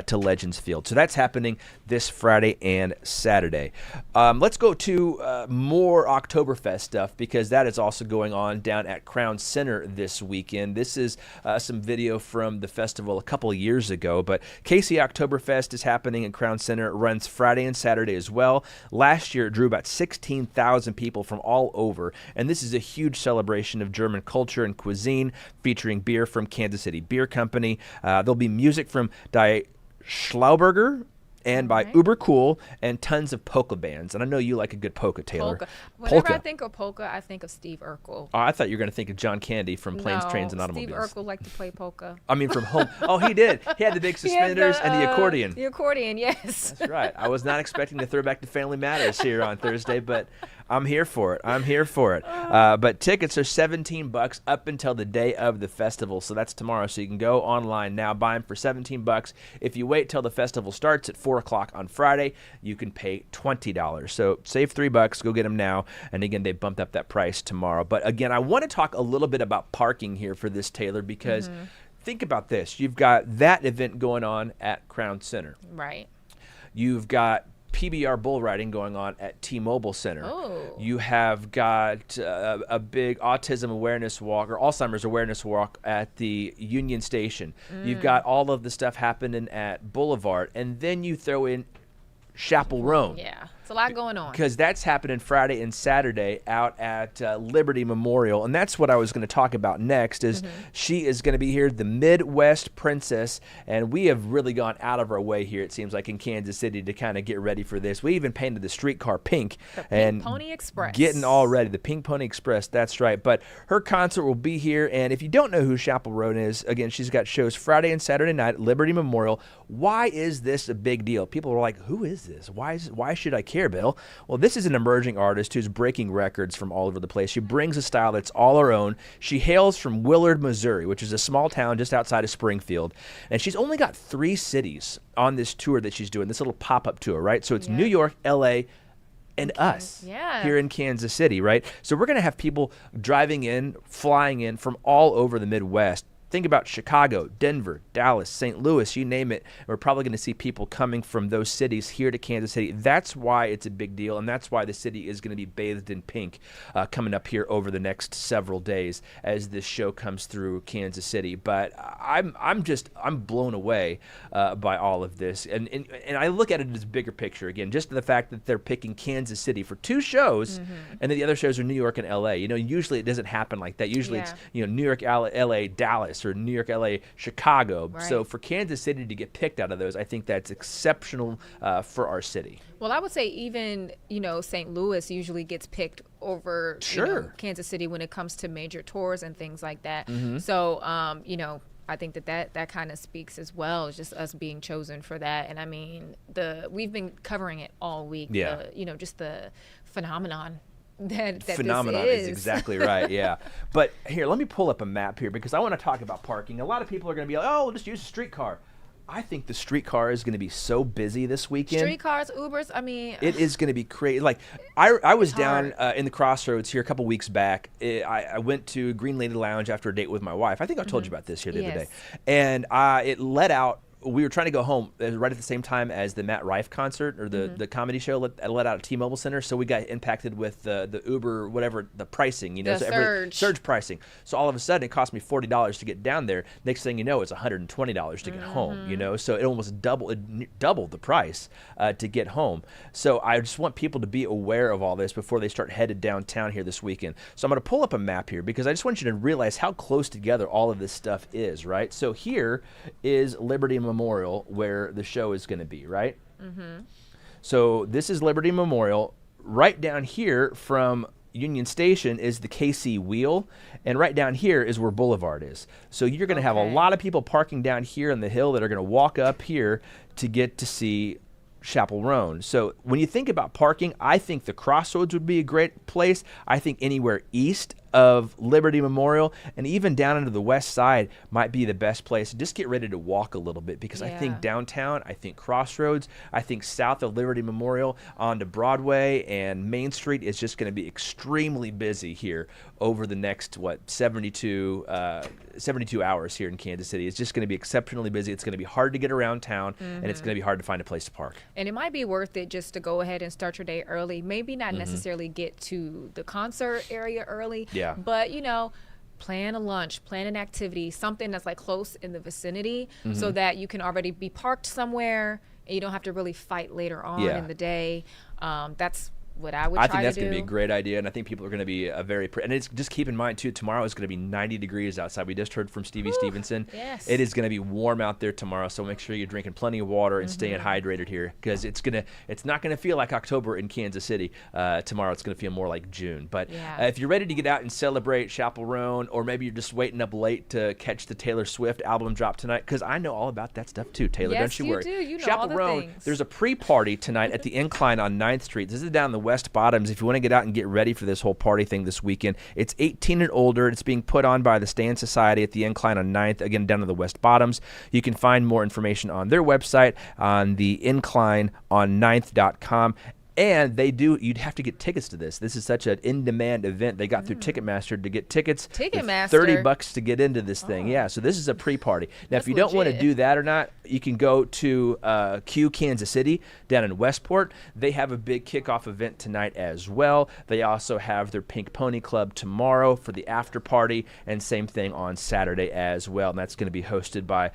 to Legends Field. So that's happening this Friday and Saturday. Let's go to more Oktoberfest stuff, because that is also going on down at Crown Center this weekend. This is some video from the festival a couple of years ago, but KC Oktoberfest is happening at Crown Center. It runs Friday and Saturday as well. Last year, it drew about 16,000 people from all over, and this is a huge celebration of German culture and cuisine, featuring beer from Kansas City Beer Company. There'll be music from Die Schlauberger and by Uber Cool, and tons of polka bands. And I know you like a good polka, Taylor. Polka. Whenever I think of polka, I think of Steve Urkel. Oh, I thought you were going to think of John Candy from Planes, Trains, and Automobiles. Steve Urkel liked to play polka. I mean, from home. Oh, he did. He had the big suspenders and the accordion. The accordion, yes. That's right. I was not expecting to throw back to Family Matters here on Thursday, but I'm here for it. But tickets are $17 up until the day of the festival, so that's tomorrow. So you can go online now, buy them for $17. If you wait till the festival starts at 4 o'clock on Friday, you can pay $20. So save $3. Go get them now. And again, they bumped up that price tomorrow. But again, I want to talk a little bit about parking here for this, Taylor, because think about this. You've got that event going on at Crown Center. Right. You've got PBR bull riding going on at T-Mobile Center. Oh. You have got a big autism awareness walk, or Alzheimer's awareness walk, at the Union Station. You've got all of the stuff happening at Boulevard, and then you throw in Chapel Roan. Yeah, it's a lot going on. Because that's happening Friday and Saturday out at Liberty Memorial. And that's what I was going to talk about next, is she is going to be here, the Midwest Princess. And we have really gone out of our way here, it seems like, in Kansas City to kind of get ready for this. We even painted the streetcar pink. The Pink Pony Express. Getting all ready. The Pink Pony Express, that's right. But her concert will be here. And if you don't know who Chapel Roan is, again, she's got shows Friday and Saturday night at Liberty Memorial. Why is this a big deal? People are like, who is this? Why should I care, Bill? Well, this is an emerging artist who's breaking records from all over the place. She brings a style that's all her own. She hails from Willard, Missouri, which is a small town just outside of Springfield. And she's only got 3 cities on this tour that she's doing, this little pop-up tour, right? So it's New York, L.A., and us here in Kansas City, right? So we're going to have people driving in, flying in from all over the Midwest. Think about Chicago, Denver, Dallas, St. Louis, you name it. We're probably going to see people coming from those cities here to Kansas City. That's why it's a big deal, and that's why the city is going to be bathed in pink coming up here over the next several days as this show comes through Kansas City. But I'm blown away by all of this, and I look at it as bigger picture again. Just the fact that they're picking Kansas City for 2 shows, and then the other shows are New York and L.A. Usually it doesn't happen like that. Usually it's New York, L.A., Dallas, or New York, LA, Chicago. Right. So for Kansas City to get picked out of those, I think that's exceptional for our city. Well, I would say even, St. Louis usually gets picked over Kansas City when it comes to major tours and things like that. So, I think that kind of speaks as well. It's just us being chosen for that. And I mean, we've been covering it all week. Yeah. Just the phenomenon that phenomenon this is exactly right. Yeah. But here, let me pull up a map here, because I want to talk about parking. A lot of people are going to be like, oh, we'll just use a streetcar. I think the streetcar is going to be so busy this weekend. Streetcars, Ubers, I mean, it is going to be crazy. Like I was down in the Crossroads here a couple weeks back. I went to Green Lady Lounge after a date with my wife. I think I told you about this here the other day. And it let out we were trying to go home right at the same time as the Matt Rife concert or the comedy show let out at T-Mobile Center. So we got impacted with the Uber, whatever, the pricing, you know, The surge pricing. So all of a sudden it cost me $40 to get down there. Next thing you know, it's $120 to get home, you know, so it almost doubled the price to get home. So I just want people to be aware of all this before they start headed downtown here this weekend. So I'm going to pull up a map here because I just want you to realize how close together all of this stuff is, right? So here is Liberty Memorial where the show is going to be, right? So this is Liberty Memorial. Right down here from Union Station is the KC Wheel, and right down here is where Boulevard is. So you're going to have a lot of people parking down here on the hill that are going to walk up here to get to see Chapel Roan. So when you think about parking, I think the Crossroads would be a great place. I think anywhere east of Liberty Memorial and even down into the west side might be the best place. Just get ready to walk a little bit because I think downtown, I think Crossroads, I think south of Liberty Memorial onto Broadway and Main Street is just going to be extremely busy here over the next 72 hours here in Kansas City. It's just going to be exceptionally busy. It's going to be hard to get around town and it's going to be hard to find a place to park. And it might be worth it just to go ahead and start your day early. Maybe not necessarily get to the concert area early. Yeah. But, you know, plan a lunch, plan an activity, something that's like close in the vicinity so that you can already be parked somewhere and you don't have to really fight later on in the day. That's what I would try to do. I think that's going to be a great idea, and I think people are going to be and it's just keep in mind too, tomorrow is going to be 90 degrees outside. We just heard from Stevie Stevenson. Yes. It is going to be warm out there tomorrow, so make sure you're drinking plenty of water and staying hydrated here because it's not going to feel like October in Kansas City tomorrow. It's going to feel more like June. But if you're ready to get out and celebrate Chapel Roan, or maybe you're just waiting up late to catch the Taylor Swift album drop tonight, because I know all about that stuff too, Taylor. Yes, don't you worry. do. You know Chapel all the Roan, things. there's a pre-party tonight at the Incline on 9th Street. This is down in the West Bottoms. If you want to get out and get ready for this whole party thing this weekend, it's 18 and older. It's being put on by the Stand Society at the Incline on 9th, again, down to the West Bottoms. You can find more information on their website on the inclineon9th.com. And you'd have to get tickets to this. This is such an in-demand event. They got through Ticketmaster to get tickets. Ticketmaster? $30 to get into this thing. Yeah, so this is a pre-party. Now, if you don't want to legit. do that or not, you can go to Q Kansas City down in Westport. They have a big kickoff event tonight as well. They also have their Pink Pony Club tomorrow for the after party, and same thing on Saturday as well. And that's going to be hosted by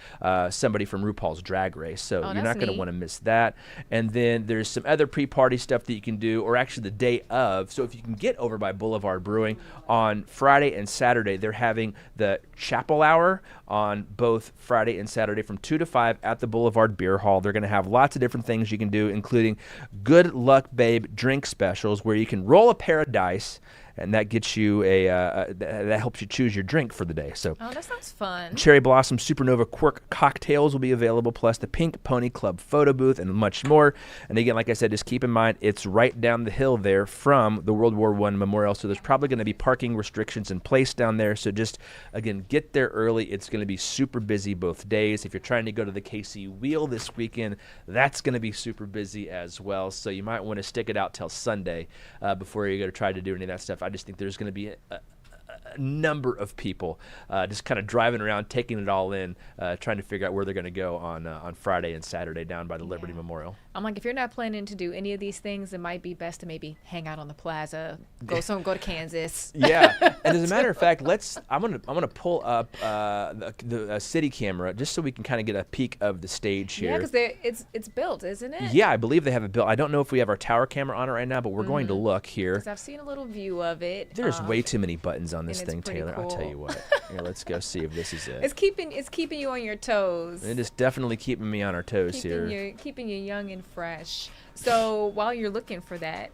somebody from RuPaul's Drag Race. So you're not going to want to miss that. And then there's some other pre-party stuff that you can do, or actually the day of. So if you can get over by Boulevard Brewing on Friday and Saturday, they're having the Chapel Hour on both Friday and Saturday from 2 to 5 at the Boulevard Beer Hall. They're going to have lots of different things you can do, including Good Luck Babe drink specials where you can roll a pair of dice, and that gets you that helps you choose your drink for the day. So that sounds fun. Cherry Blossom Supernova Quirk cocktails will be available, plus the Pink Pony Club photo booth and much more. And again, like I said, just keep in mind it's right down the hill there from the World War I Memorial, so there's probably going to be parking restrictions in place down there. So just, again, get there early. It's going to be super busy both days. If you're trying to go to the KC Wheel this weekend, that's going to be super busy as well. So you might want to stick it out till Sunday before you go to try to do any of that stuff. I just think there's going to be a number of people just kind of driving around, taking it all in, trying to figure out where they're going to go on Friday and Saturday down by the Liberty Memorial. I'm like, if you're not planning to do any of these things, it might be best to maybe hang out on the plaza, go to Kansas. Yeah, and as a matter of fact, I'm gonna pull up the city camera just so we can kind of get a peek of the stage here. Yeah, because it's built, isn't it? Yeah, I believe they have it built. I don't know if we have our tower camera on it right now, but we're going to look here. Because I've seen a little view of it. There's way too many buttons on this and thing, it's pretty Taylor. I'll tell cool. you what. Here, let's go see if this is it. It's keeping you on your toes. It is definitely keeping me on our toes here. Keeping you young and fresh. So while you're looking for that,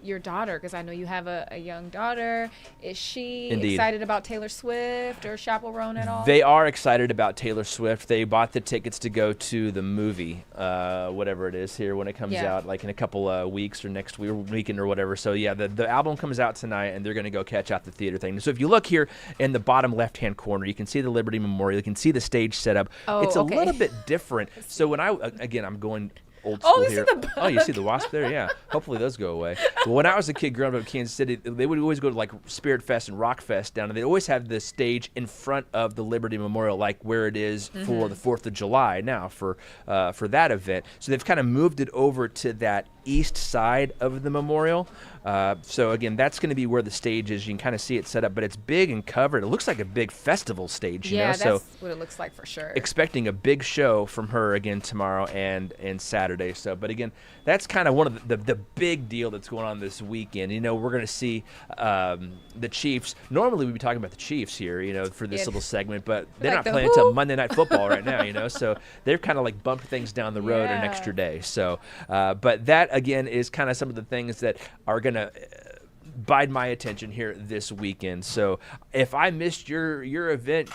your daughter, because I know you have a young daughter, is she excited about Taylor Swift or Chaperone at all? They are excited about Taylor Swift. They bought the tickets to go to the movie, whatever it is here when it comes out, like in a couple weeks or next weekend or whatever. So yeah, the album comes out tonight, and they're going to go catch out the theater thing. So if you look here in the bottom left-hand corner, you can see the Liberty Memorial. You can see the stage setup. It's a little bit different. So when I'm going old school you here. see the Oh, you see the wasp there? Yeah. Hopefully those go away. Well, when I was a kid growing up in Kansas City, they would always go to like Spirit Fest and Rock Fest down, and they'd always have the stage in front of the Liberty Memorial, like where it is for the 4th of July now for that event. So they've kind of moved it over to that east side of the memorial. So again, that's going to be where the stage is. You can kind of see it set up, but it's big and covered. It looks like a big festival stage, you know? That's So what it looks like for sure. expecting a big show from her again tomorrow and Saturday. So, but again, that's kind of one of the big deal that's going on this weekend. You know, we're going to see the Chiefs. Normally we'd be talking about the Chiefs here, you know, for this little segment, but they're Like not playing until Monday Night Football right now, you know, so they've kind of like bumped things down the road an extra day. So, but that again is kind of some of the things that are going to bide my attention here this weekend. So if I missed your event,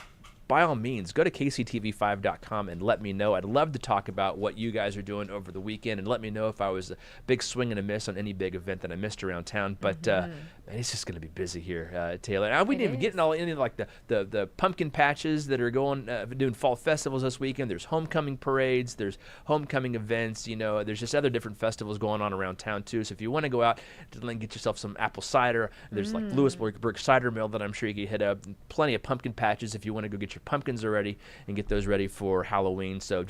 by all means, go to KCTV5.com and let me know. I'd love to talk about what you guys are doing over the weekend, and let me know if I was a big swing and a miss on any big event that I missed around town. But man, it's just going to be busy here, Taylor. And we didn't even get into like the pumpkin patches that are going doing fall festivals this weekend. There's homecoming parades. There's homecoming events. You know, there's just other different festivals going on around town too. So if you want to go out and get yourself some apple cider, there's like Lewisburg Cider Mill that I'm sure you can hit up. Plenty of pumpkin patches if you want to go get your pumpkins already and get those ready for Halloween. So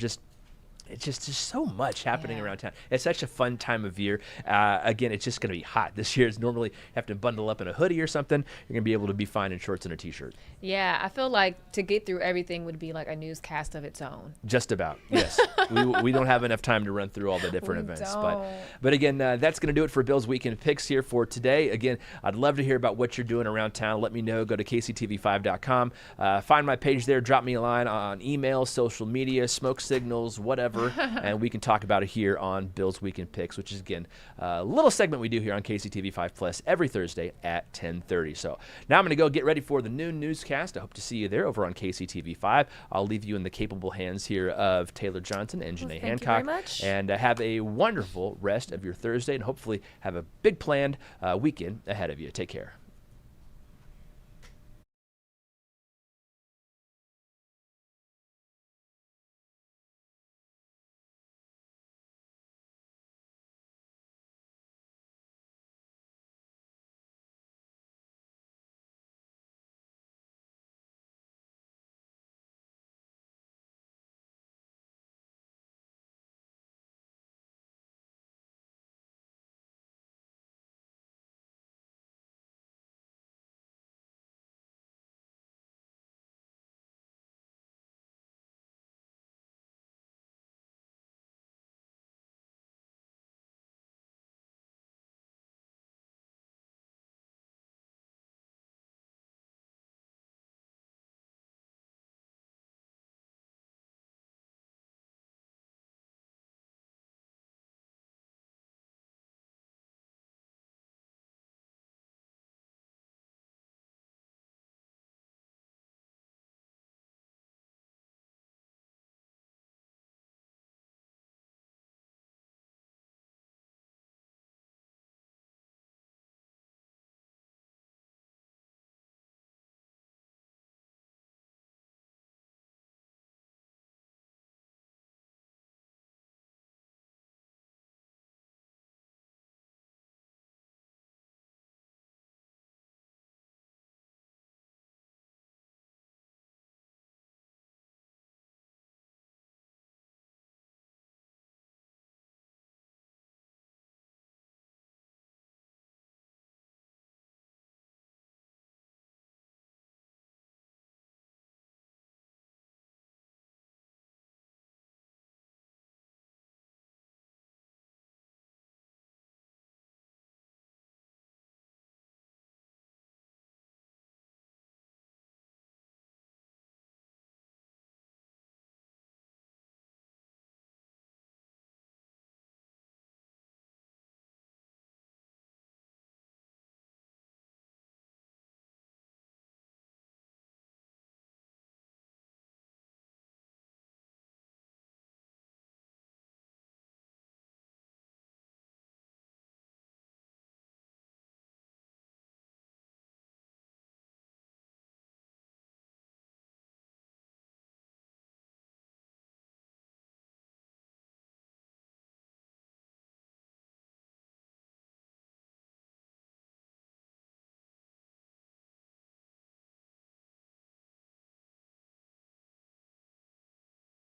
it's just so much happening around town. It's such a fun time of year. Again, it's just going to be hot this year. It's normally you have to bundle up in a hoodie or something. You're going to be able to be fine in shorts and a t-shirt. Yeah, I feel like to get through everything would be like a newscast of its own. Just about, yes. we don't have enough time to run through all the different events. But again, that's going to do it for Bill's Weekend Picks here for today. Again, I'd love to hear about what you're doing around town. Let me know. Go to KCTV5.com. Find my page there. Drop me a line on email, social media, smoke signals, whatever. And we can talk about it here on Bill's Weekend Picks, which is, again, a little segment we do here on KCTV5 Plus every Thursday at 10:30. So now I'm going to go get ready for the noon newscast. I hope to see you there over on KCTV5. I'll leave you in the capable hands here of Taylor Johnson and Janae Hancock. Thank you very much. And have a wonderful rest of your Thursday, and hopefully have a big planned weekend ahead of you. Take care.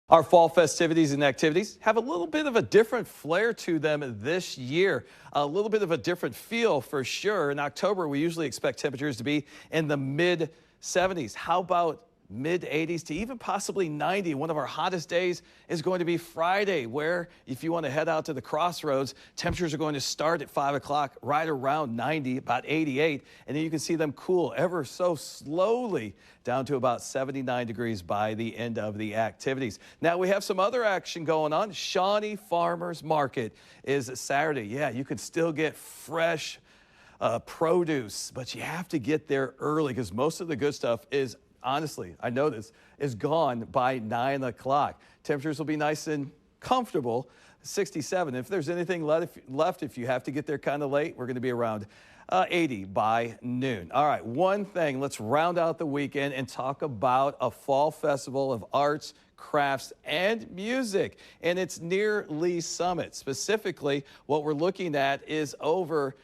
Our fall festivities and activities have a little bit of a different flair to them this year. A little bit of a different feel for sure. In October, we usually expect temperatures to be in the mid 70s. How about mid 80s to even possibly 90? One of our hottest days is going to be Friday, where if you want to head out to the crossroads, temperatures are going to start at 5 o'clock right around 90, about 88, and then you can see them cool ever so slowly down to about 79 degrees by the end of the activities. Now we have some other action going on. Shawnee Farmers Market is Saturday. Yeah, you can still get fresh produce, but you have to get there early because most of the good stuff is, honestly, I know this, is gone by 9 o'clock. Temperatures will be nice and comfortable, 67. If there's anything left, if you have to get there kind of late, we're going to be around 80 by noon. All right, one thing, let's round out the weekend and talk about a fall festival of arts, crafts, and music. And it's near Lee Summit. Specifically, what we're looking at is over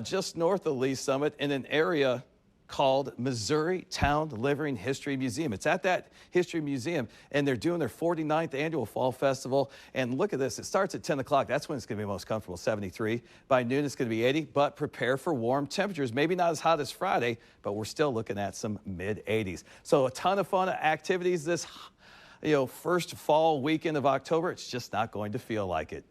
just north of Lee Summit in an area called Missouri Town Living History Museum. It's at that history museum, and they're doing their 49th annual Fall Festival. And look at this, it starts at 10 o'clock. That's when it's going to be most comfortable, 73. By noon, it's going to be 80, but prepare for warm temperatures. Maybe not as hot as Friday, but we're still looking at some mid-80s. So a ton of fun activities this first fall weekend of October. It's just not going to feel like it.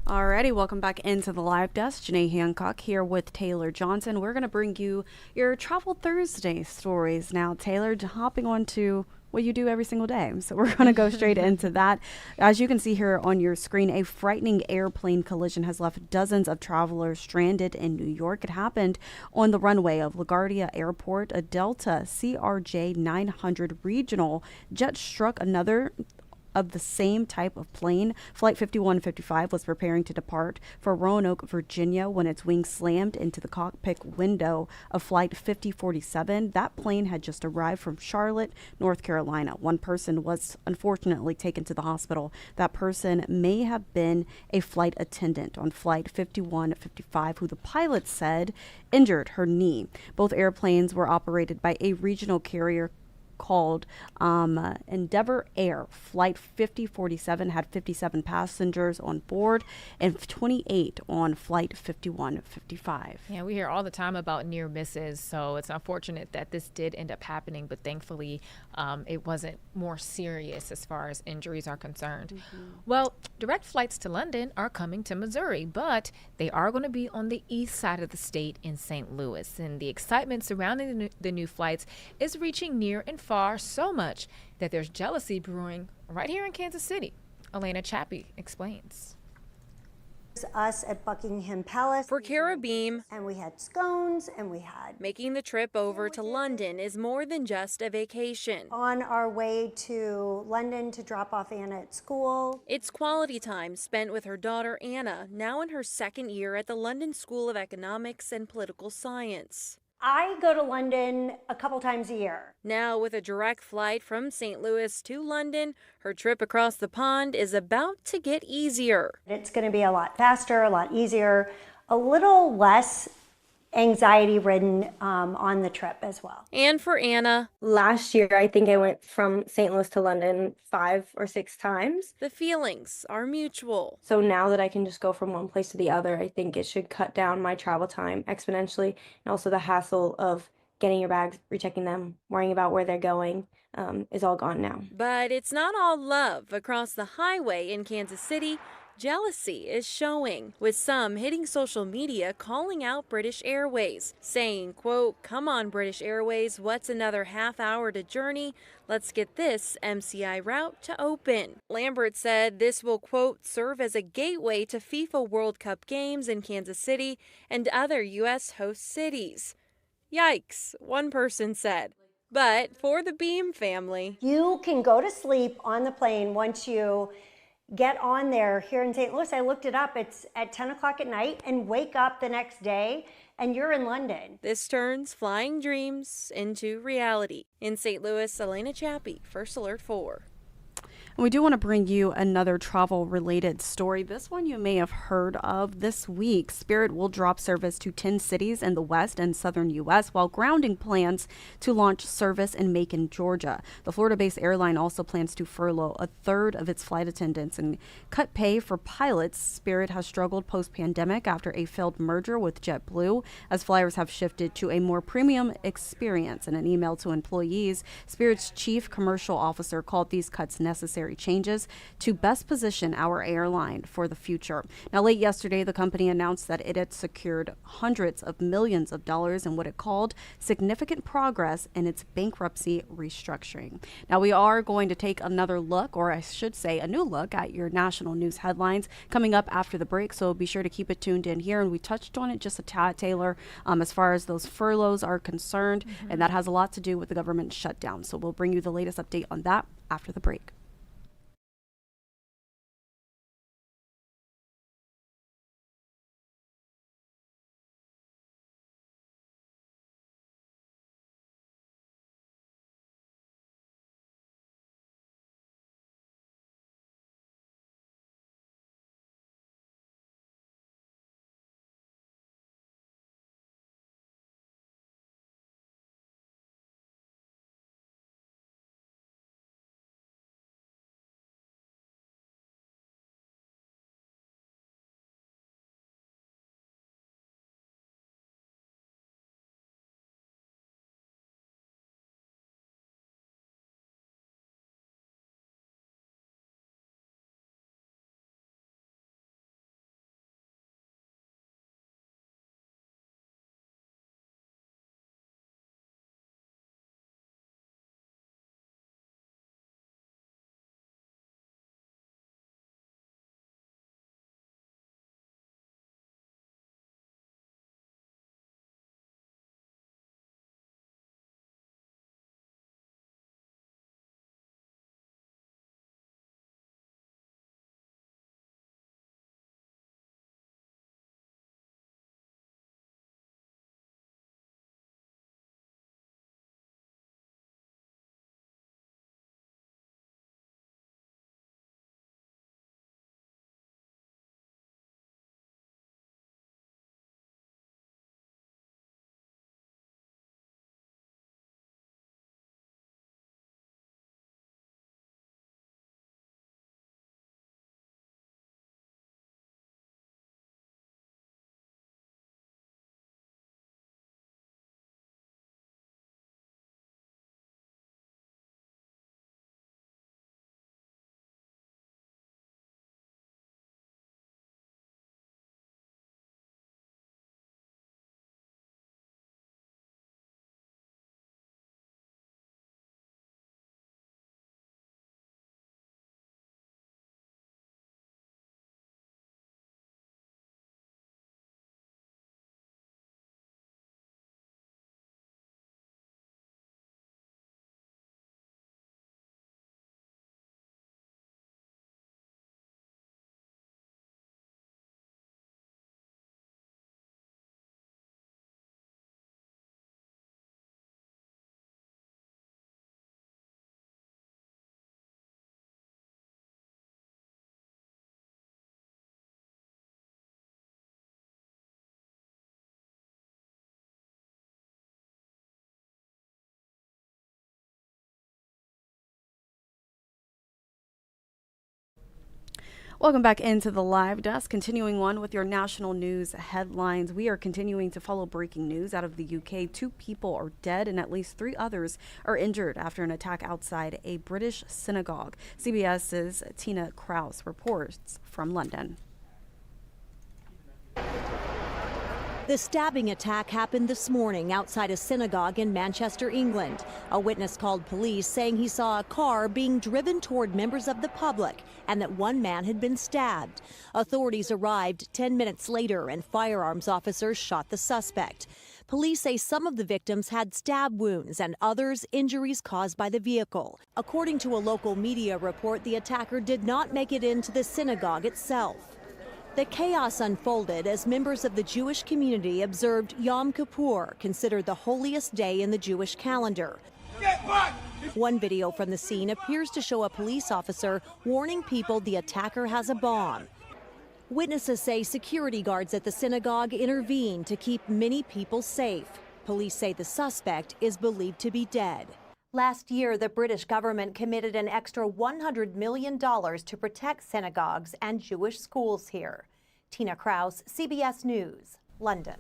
Alrighty, welcome back into the live desk. Janae Hancock here with Taylor Johnson. We're going to bring you your Travel Thursday stories now. Taylor, hopping on to what you do every single day. So we're going to go straight into that. As you can see here on your screen, a frightening airplane collision has left dozens of travelers stranded in New York. It happened on the runway of LaGuardia Airport. A Delta CRJ 900 regional jet struck another of the same type of plane. Flight 5155 was preparing to depart for Roanoke, Virginia, when its wing slammed into the cockpit window of Flight 5047. That plane had just arrived from Charlotte, North Carolina. One person was unfortunately taken to the hospital. That person may have been a flight attendant on Flight 5155, who the pilot said injured her knee. Both airplanes were operated by a regional carrier called Endeavor Air. Flight 5047 had 57 passengers on board and 28 on Flight 5155. Yeah, we hear all the time about near misses, so it's unfortunate that this did end up happening, but thankfully it wasn't more serious as far as injuries are concerned. Well, direct flights to London are coming to Missouri, but they are going to be on the east side of the state in St. Louis, and the excitement surrounding the new flights is reaching near and far, so much that there's jealousy brewing right here in Kansas City. Elena Chappie explains. Us at Buckingham Palace. For Cara Beam, and we had scones and we had. Making the trip over to London is more than just a vacation. On our way to London to drop off Anna at school. It's quality time spent with her daughter Anna, now in her second year at the London School of Economics and Political Science. I go to London a couple times a year. Now, with a direct flight from St. Louis to London, her trip across the pond is about to get easier. It's going to be a lot faster, a lot easier, a little less anxiety-ridden on the trip as well. And for Anna, last year I think I went from St. Louis to London 5 or 6 times. The feelings are mutual. So now that I can just go from one place to the other, I think it should cut down my travel time exponentially, and also the hassle of getting your bags, rechecking them, worrying about where they're going is all gone now. But it's not all love. Across the highway in Kansas City, jealousy is showing, with some hitting social media calling out British Airways, saying, quote, "Come on, British Airways, what's another half hour to journey? Let's get this MCI route to open." Lambert said this will, quote, "serve as a gateway to FIFA World Cup games in Kansas City and other U.S. host cities." Yikes, one person said. But for the Beam family, you can go to sleep on the plane once you get on there here in St. Louis. I looked it up. It's at 10 o'clock at night, and wake up the next day and you're in London. This turns flying dreams into reality. In St. Louis, Elena Chappie, First Alert 4. And we do want to bring you another travel-related story. This one you may have heard of this week. Spirit will drop service to 10 cities in the west and southern U.S. while grounding plans to launch service in Macon, Georgia. The Florida-based airline also plans to furlough a third of its flight attendants and cut pay for pilots. Spirit has struggled post-pandemic after a failed merger with JetBlue, as flyers have shifted to a more premium experience. In an email to employees, Spirit's chief commercial officer called these cuts necessary changes to best position our airline for the future. Now, late yesterday, the company announced that it had secured hundreds of millions of dollars in what it called significant progress in its bankruptcy restructuring. Now, we are going to take another look, or I should say a new look, at your national news headlines coming up after the break, so be sure to keep it tuned in here. And we touched on it just a tad, Taylor, as far as those furloughs are concerned, and that has a lot to do with the government shutdown. So we'll bring you the latest update on that after the break. Welcome back into the live desk. Continuing on with your national news headlines. We are continuing to follow breaking news out of the UK. 2 people are dead and at least 3 others are injured after an attack outside a British synagogue. CBS's Tina Krause reports from London. The stabbing attack happened this morning outside a synagogue in Manchester, England. A witness called police saying he saw a car being driven toward members of the public and that one man had been stabbed. Authorities arrived 10 minutes later and firearms officers shot the suspect. Police say some of the victims had stab wounds and others injuries caused by the vehicle. According to a local media report, the attacker did not make it into the synagogue itself. The chaos unfolded as members of the Jewish community observed Yom Kippur, considered the holiest day in the Jewish calendar. One video from the scene appears to show a police officer warning people the attacker has a bomb. Witnesses say security guards at the synagogue intervened to keep many people safe. Police say the suspect is believed to be dead. Last year, the British government committed an extra $100 million to protect synagogues and Jewish schools here. Tina Krause, CBS News, London.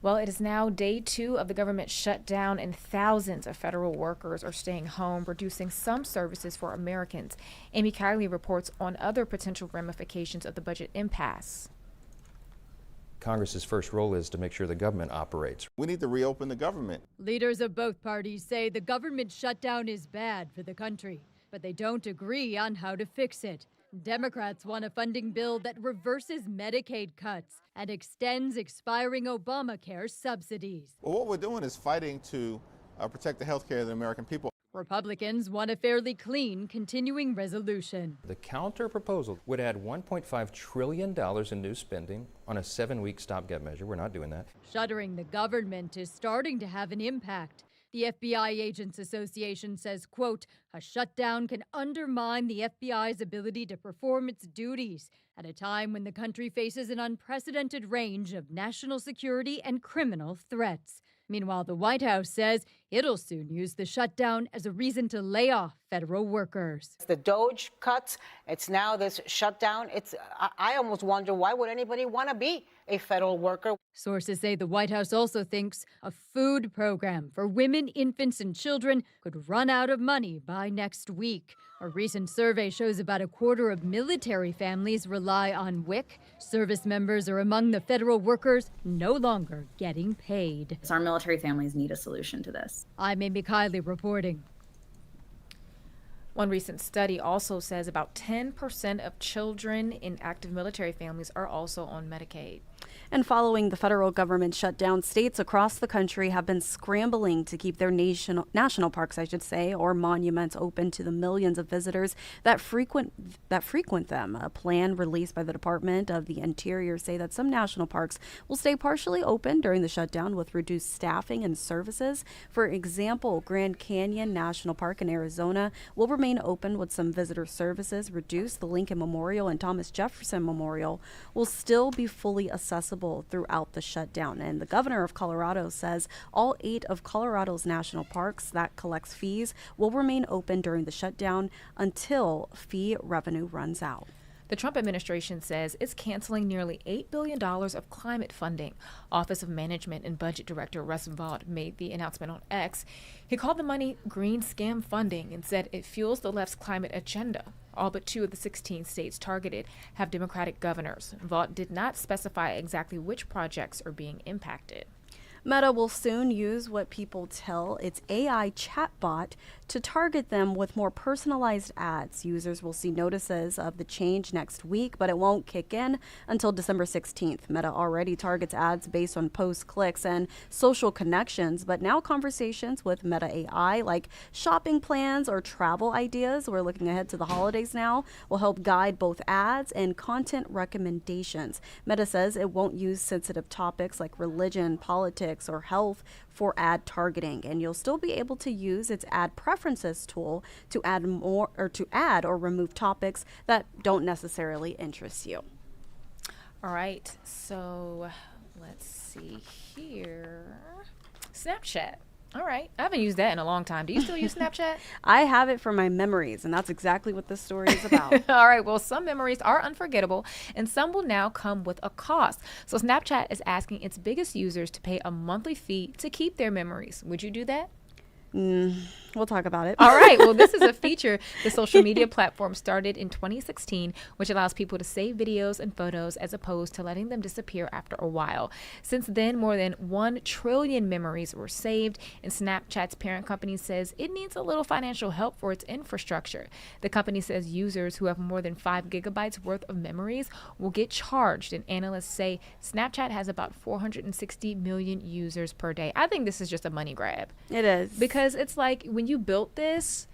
Well, it is now day 2 of the government shutdown, and thousands of federal workers are staying home, reducing some services for Americans. Amy Kiley reports on other potential ramifications of the budget impasse. Congress's first role is to make sure the government operates. We need to reopen the government. Leaders of both parties say the government shutdown is bad for the country, but they don't agree on how to fix it. Democrats want a funding bill that reverses Medicaid cuts and extends expiring Obamacare subsidies. Well, what we're doing is fighting to protect the health care of the American people. Republicans want a fairly clean continuing resolution. The counter proposal would add $1.5 trillion in new spending on a 7-week stopgap measure. We're not doing that. Shuttering the government is starting to have an impact. The FBI Agents Association says, quote, a shutdown can undermine the FBI's ability to perform its duties at a time when the country faces an unprecedented range of national security and criminal threats. Meanwhile, the White House says it'll soon use the shutdown as a reason to lay off federal workers. The DOGE cuts, it's now this shutdown. I almost wonder, why would anybody want to be a federal worker? Sources say the White House also thinks a food program for women, infants, and children could run out of money by next week. A recent survey shows about a quarter of military families rely on WIC. Service members are among the federal workers no longer getting paid. Our military families need a solution to this. I'm Amy Kiley reporting. One recent study also says about 10% of children in active military families are also on Medicaid. And following the federal government shutdown, states across the country have been scrambling to keep their national parks, or monuments open to the millions of visitors that frequent them. A plan released by the Department of the Interior say that some national parks will stay partially open during the shutdown with reduced staffing and services. For example, Grand Canyon National Park in Arizona will remain open with some visitor services reduced. The Lincoln Memorial and Thomas Jefferson Memorial will still be fully accessible throughout the shutdown. And the governor of Colorado says all 8 of Colorado's national parks that collects fees will remain open during the shutdown until fee revenue runs out. The Trump administration says it's canceling nearly $8 billion of climate funding. Office of Management and Budget Director Russ Vought made the announcement on X. He called the money green scam funding and said it fuels the left's climate agenda. All but 2 of the 16 states targeted have Democratic governors. Vought did not specify exactly which projects are being impacted. Meta will soon use what people tell its AI chatbot to target them with more personalized ads. Users will see notices of the change next week, but it won't kick in until December 16th. Meta already targets ads based on post clicks and social connections, but now conversations with Meta AI, like shopping plans or travel ideas, we're looking ahead to the holidays now, will help guide both ads and content recommendations. Meta says it won't use sensitive topics like religion, politics, or health for ad targeting, and you'll still be able to use its ad preferences tool to add or remove topics that don't necessarily interest you. All right, so let's see here. Snapchat All right. I haven't used that in a long time. Do you still use Snapchat? I have it for my memories, and that's exactly what this story is about. All right. Well, some memories are unforgettable, and some will now come with a cost. So Snapchat is asking its biggest users to pay a monthly fee to keep their memories. Would you do that? We'll talk about it. All right. Well, this is a feature the social media platform started in 2016, which allows people to save videos and photos as opposed to letting them disappear after a while. Since then, more than 1 trillion memories were saved, and Snapchat's parent company says it needs a little financial help for its infrastructure. The company says users who have more than 5 gigabytes worth of memories will get charged, and analysts say Snapchat has about 460 million users per day. I think this is just a money grab. It is. Because it's like when you built this,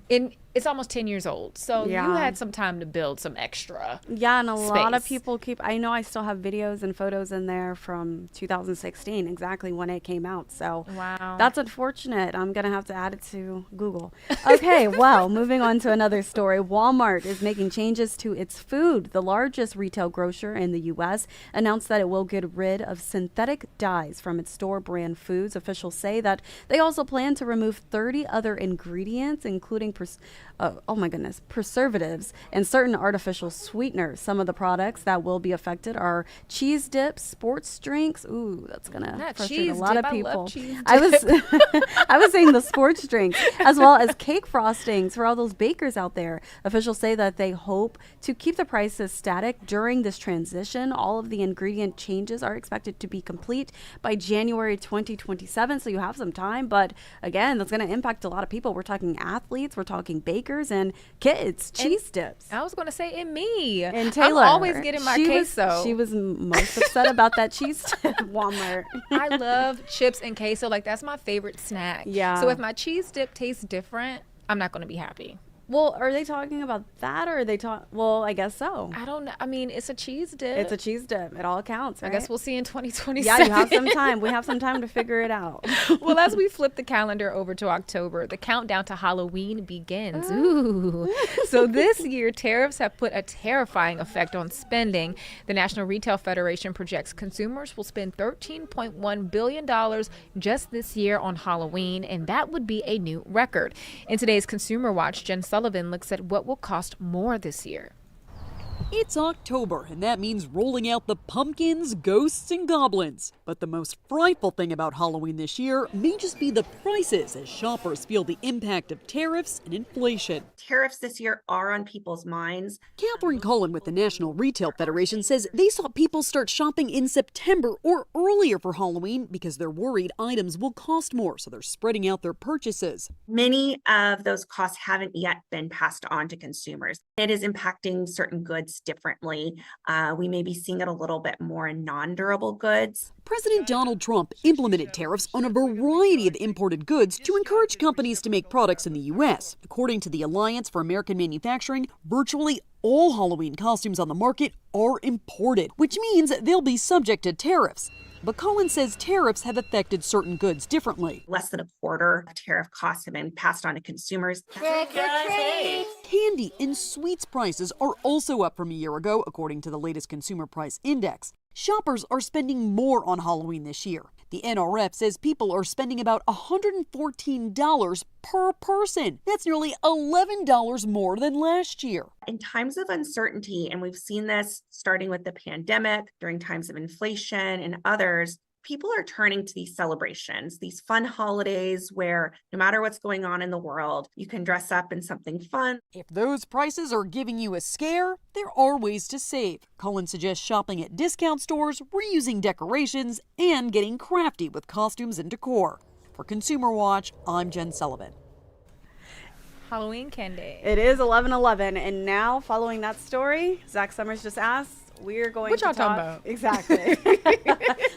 it's almost 10 years old. So you had some time to build some extra and a lot of space. people I know I still have videos and photos in there from 2016, exactly when it came out. So wow, that's unfortunate. I'm going to have to add it to Google. Okay, well, moving on to another story. Walmart is making changes to its food. The largest retail grocer in the U.S. announced that it will get rid of synthetic dyes from its store brand foods. Officials say that they also plan to remove 30 other ingredients, including preservatives and certain artificial sweeteners. Some of the products that will be affected are cheese dips, sports drinks. Ooh, that's gonna frustrate a lot of people. I was saying the sports drinks, as well as cake frostings for all those bakers out there. Officials say that they hope to keep the prices static during this transition. All of the ingredient changes are expected to be complete by January 2027, so you have some time. But again, that's going to impact a lot of people. We're talking athletes, we're talking bakers and kids. Cheese dips. I was going to say, and me. And Taylor. I'm always getting my queso. She was most upset about that cheese dip. Walmart. I love chips and queso. Like, that's my favorite snack. Yeah. So if my cheese dip tastes different, I'm not going to be happy. Well, are they talking about that, or are they well, I guess so. I don't know. I mean, it's a cheese dip. It's a cheese dip. It all counts, right? I guess we'll see in 2027. Yeah, you have some time. We have some time to figure it out. Well, as we flip the calendar over to October, the countdown to Halloween begins. Ooh. So this year, tariffs have put a terrifying effect on spending. The National Retail Federation projects consumers will spend $13.1 billion just this year on Halloween, and that would be a new record. In today's Consumer Watch, Jen Sullivan looks at what will cost more this year. It's October, and that means rolling out the pumpkins, ghosts, and goblins. But the most frightful thing about Halloween this year may just be the prices as shoppers feel the impact of tariffs and inflation. Tariffs this year are on people's minds. Catherine Cullen with the National Retail Federation says they saw people start shopping in September or earlier for Halloween because they're worried items will cost more, so they're spreading out their purchases. Many of those costs haven't yet been passed on to consumers. It is impacting certain goods differently. We may be seeing it a little bit more in non-durable goods. President Donald Trump implemented tariffs on a variety of imported goods to encourage companies to make products in the U.S. According to the Alliance for American Manufacturing, virtually all Halloween costumes on the market are imported, which means they'll be subject to tariffs. But Cullen says tariffs have affected certain goods differently. Less than a quarter of tariff costs have been passed on to consumers. Trick or treat! Candy and sweets prices are also up from a year ago, according to the latest Consumer Price Index. Shoppers are spending more on Halloween this year. The NRF says people are spending about $114 per person. That's nearly $11 more than last year. In times of uncertainty, and we've seen this starting with the pandemic, during times of inflation and others, people are turning to these celebrations, these fun holidays where no matter what's going on in the world, you can dress up in something fun. If those prices are giving you a scare, there are ways to save. Cullen suggests shopping at discount stores, reusing decorations, and getting crafty with costumes and decor. For Consumer Watch, I'm Jen Sullivan. Halloween candy. It is 11/11, and now following that story, Zach Summers just asked, we're going what to y'all talk talking about? Exactly.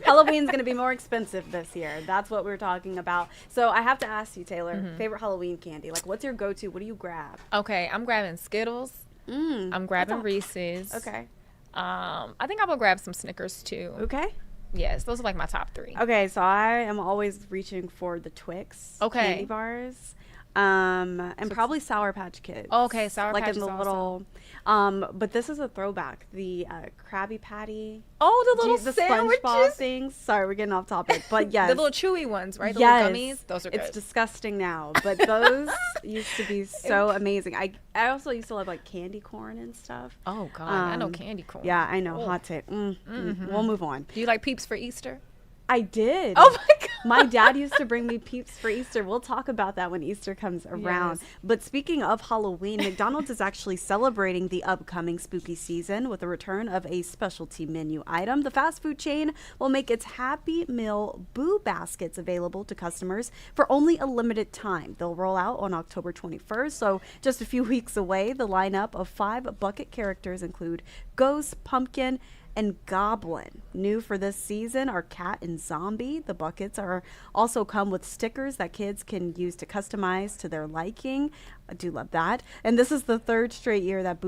Halloween's going to be more expensive this year. That's what we're talking about. So I have to ask you, Taylor, favorite Halloween candy? Like, what's your go-to? What do you grab? Okay, I'm grabbing Skittles. I'm grabbing Reese's. Okay. I think I will grab some Snickers too. Okay. Yes, those are like my top 3. Okay, so I am always reaching for the Twix candy bars. And probably Sour Patch Kids. Okay, Sour like Patch in is the awesome. little. But this is a throwback. The Krabby Patty. Oh, the little the sandwiches. SpongeBob things. Sorry, we're getting off topic, but yes, The little chewy ones, right? The yes, little gummies. Those are good. It's disgusting now, but those used to be so amazing. I also used to love like candy corn and stuff. Oh God, I know candy corn. Yeah, I know. Oh. Hot take. We'll move on. Do you like Peeps for Easter? I did. Oh my God. My dad used to bring me Peeps for Easter. We'll talk about that when Easter comes around. Yes. But speaking of Halloween, McDonald's is actually celebrating the upcoming spooky season with the return of a specialty menu item. The fast food chain will make its Happy Meal Boo Baskets available to customers for only a limited time. They'll roll out on October 21st, so just a few weeks away. The lineup of 5 bucket characters include Ghost, Pumpkin, and Goblin. New for this season are Cat and Zombie. The buckets are also come with stickers that kids can use to customize to their liking. I do love that. And this is the 3rd straight year that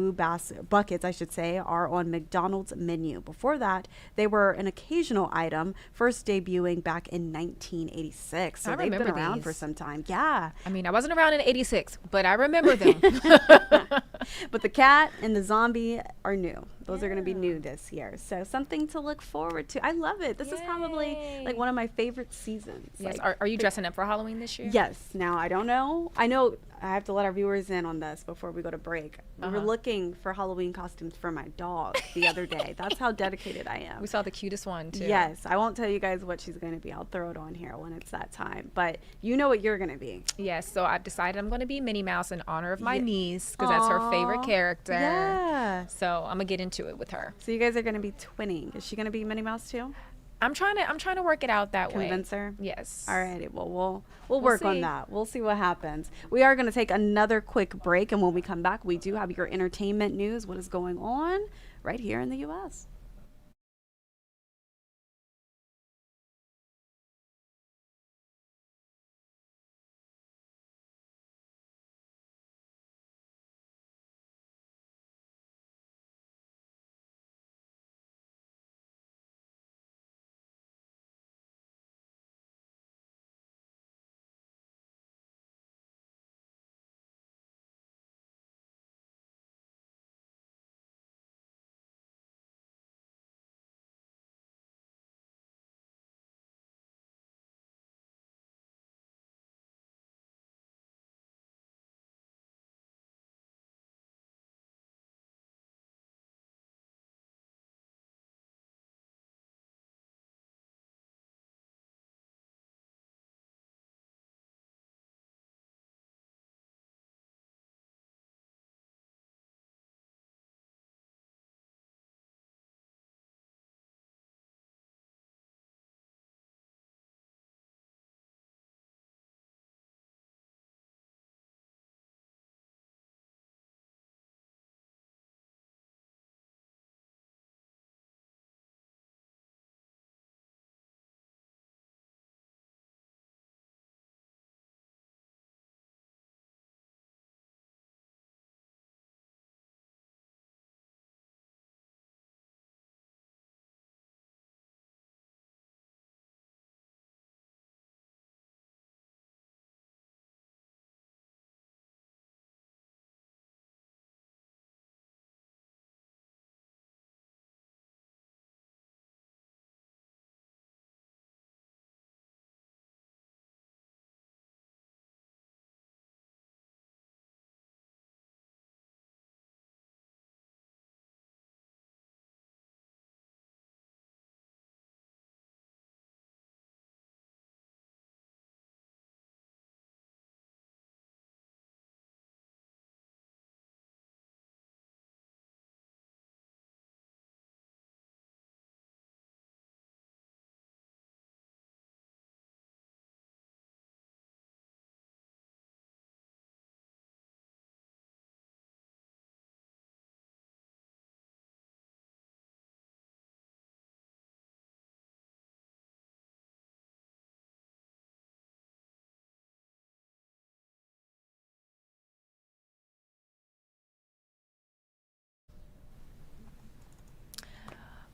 buckets, I should say, are on McDonald's menu. Before that, they were an occasional item, first debuting back in 1986. So they've been around for some time. Yeah. I mean, I wasn't around in '86, but I remember them. But the cat and the zombie are new. Those are going to be new this year. So something to look forward to. I love it. This is probably like one of my favorite seasons. Yes. Like, Are you dressing up for Halloween this year? Yes. Now, I don't know. I know I have to let our viewers in on this before we go to break. We were looking for Halloween costumes for my dog the other day. That's how dedicated I am. We saw the cutest one too. Yes. I won't tell you guys what she's going to be. I'll throw it on here when it's that time. But you know what you're going to be. Yes. So I've decided I'm going to be Minnie Mouse in honor of my niece because that's her favorite character. Yeah. So I'm going to get into it with her. So you guys are going to be twinning. Is she going to be Minnie Mouse too? I'm trying to work it out that way. Convince her? Yes. All righty. Well, we'll work on that. We'll see what happens. We are going to take another quick break, and when we come back, we do have your entertainment news. What is going on right here in the U.S.?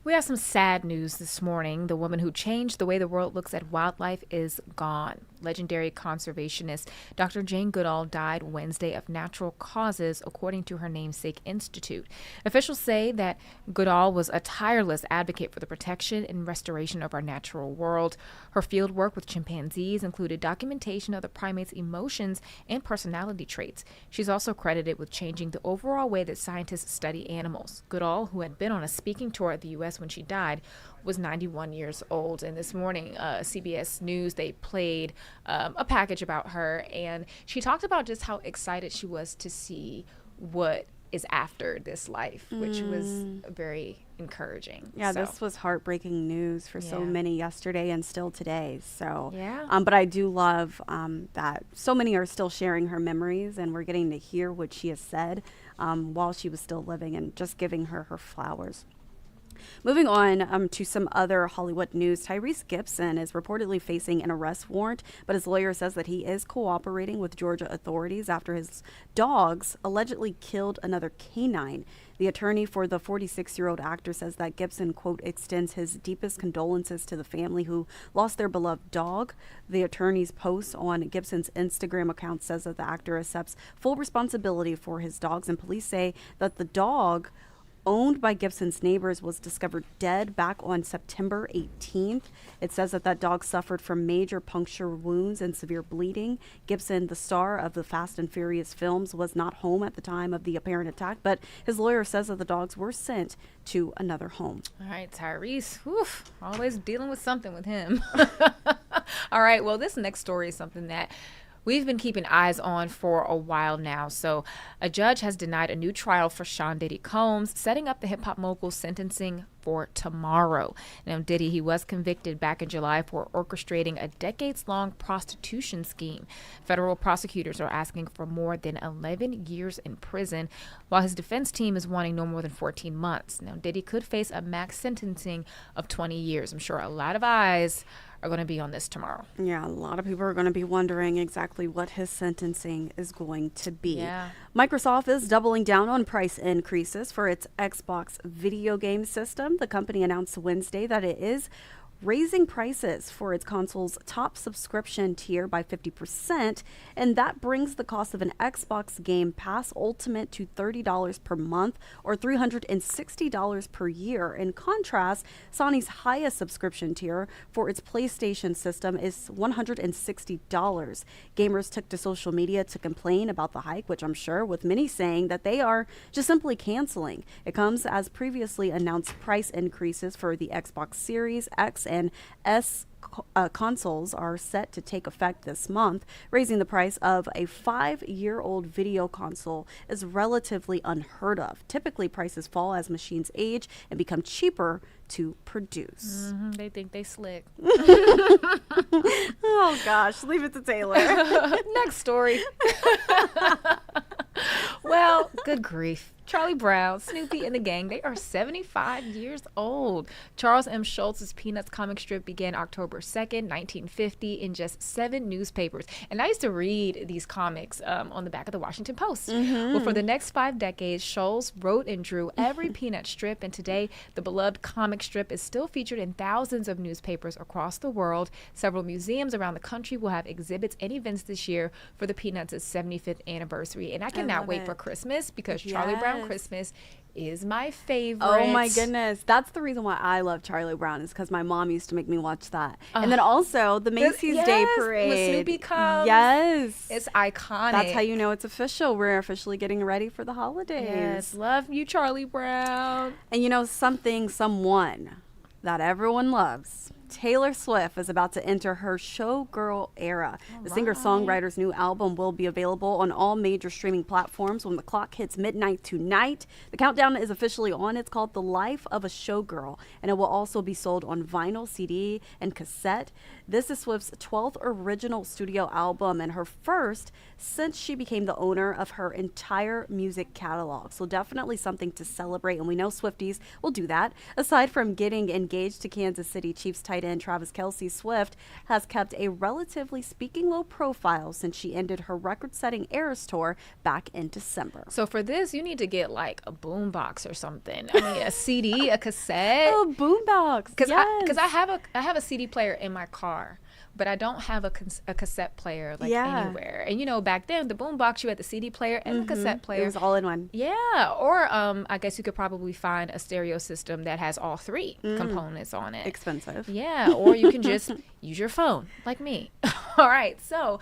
We have some sad news this morning. The woman who changed the way the world looks at wildlife is gone. Legendary conservationist Dr. Jane Goodall died Wednesday of natural causes, according to her namesake institute. Officials say that Goodall was a tireless advocate for the protection and restoration of our natural world. Her field work with chimpanzees included documentation of the primates' emotions and personality traits. She's also credited with changing the overall way that scientists study animals. Goodall, who had been on a speaking tour at the U.S. when she died, was 91 years old. And this morning, CBS News, they played a package about her, and she talked about just how excited she was to see what is after this life, which was very encouraging. Yeah, So, this was heartbreaking news for so many yesterday and still today. So, Yeah. But I do love that so many are still sharing her memories, and we're getting to hear what she has said while she was still living, and just giving her her flowers. Moving on to some other Hollywood news, Tyrese Gibson is reportedly facing an arrest warrant, but his lawyer says that he is cooperating with Georgia authorities after his dogs allegedly killed another canine. The attorney for the 46-year-old actor says that Gibson, quote, extends his deepest condolences to the family who lost their beloved dog. The attorney's post on Gibson's Instagram account says that the actor accepts full responsibility for his dogs, and police say that the dog, owned by Gibson's neighbors, was discovered dead back on September 18th. It says that that dog suffered from major puncture wounds and severe bleeding. Gibson, the star of the Fast and Furious films, was not home at the time of the apparent attack, but his lawyer says that the dogs were sent to another home. All right, Tyrese, always dealing with something with him. All right, well, this next story is something that we've been keeping eyes on for a while now. So a judge has denied a new trial for Sean Diddy Combs, setting up the hip-hop mogul's sentencing for tomorrow. Now, Diddy, he was convicted back in July for orchestrating a decades-long prostitution scheme. Federal prosecutors are asking for more than 11 years in prison, while his defense team is wanting no more than 14 months. Now, Diddy could face a max sentencing of 20 years. I'm sure a lot of eyes are going to be on this tomorrow. Yeah, a lot of people are going to be wondering exactly what his sentencing is going to be. Yeah. Microsoft is doubling down on price increases for its Xbox video game system. The company announced Wednesday that it is raising prices for its console's top subscription tier by 50%, and that brings the cost of an Xbox Game Pass Ultimate to $30 per month or $360 per year. In contrast, Sony's highest subscription tier for its PlayStation system is $160. Gamers took to social media to complain about the hike, which I'm sure with many saying that they are just simply canceling. It comes as previously announced price increases for the Xbox Series X and S consoles are set to take effect this month. Raising the price of a 5-year-old video console is relatively unheard of. Typically, prices fall as machines age and become cheaper to produce. They think they slick. Oh gosh, leave it to Taylor. Next story. Well, good grief. Charlie Brown, Snoopy, and the gang, they are 75 years old. Charles M. Schultz's Peanuts comic strip began October 2nd, 1950 in just 7 newspapers. And I used to read these comics on the back of the Washington Post. Well, for the next 5 decades, Schultz wrote and drew every Peanut strip, and today the beloved comic strip is still featured in thousands of newspapers across the world. Several museums around the country will have exhibits and events this year for the Peanuts' 75th anniversary. And I cannot wait for Christmas, because Charlie Brown Christmas is my favorite. Oh my goodness. That's the reason why I love Charlie Brown, is because my mom used to make me watch that. And then also the Macy's Day Parade. When Snoopy comes. Yes. It's iconic. That's how you know it's official. We're officially getting ready for the holidays. Yes. Love you, Charlie Brown. And you know someone that everyone loves. Taylor Swift is about to enter her showgirl era. The singer-songwriter's new album will be available on all major streaming platforms when the clock hits midnight tonight. The countdown is officially on. It's called The Life of a Showgirl, and it will also be sold on vinyl, CD, and cassette. This is Swift's 12th original studio album and her first since she became the owner of her entire music catalog. So definitely something to celebrate, and we know Swifties will do that. Aside from getting engaged to Kansas City Chiefs tight end Travis Kelce, Swift has kept a relatively speaking low profile since she ended her record-setting Eras tour back in December. So for this, you need to get like a boombox or something. I mean, a CD, a cassette. Oh, boombox. Because I have a CD player in my car, but I don't have a cassette player like Yeah. anywhere. And you know, back then the boombox, you had the CD player and the cassette player. It was all in one. Yeah, or I guess you could probably find a stereo system that has all three components on it. Expensive. Yeah, or you can just use your phone like me. All right, so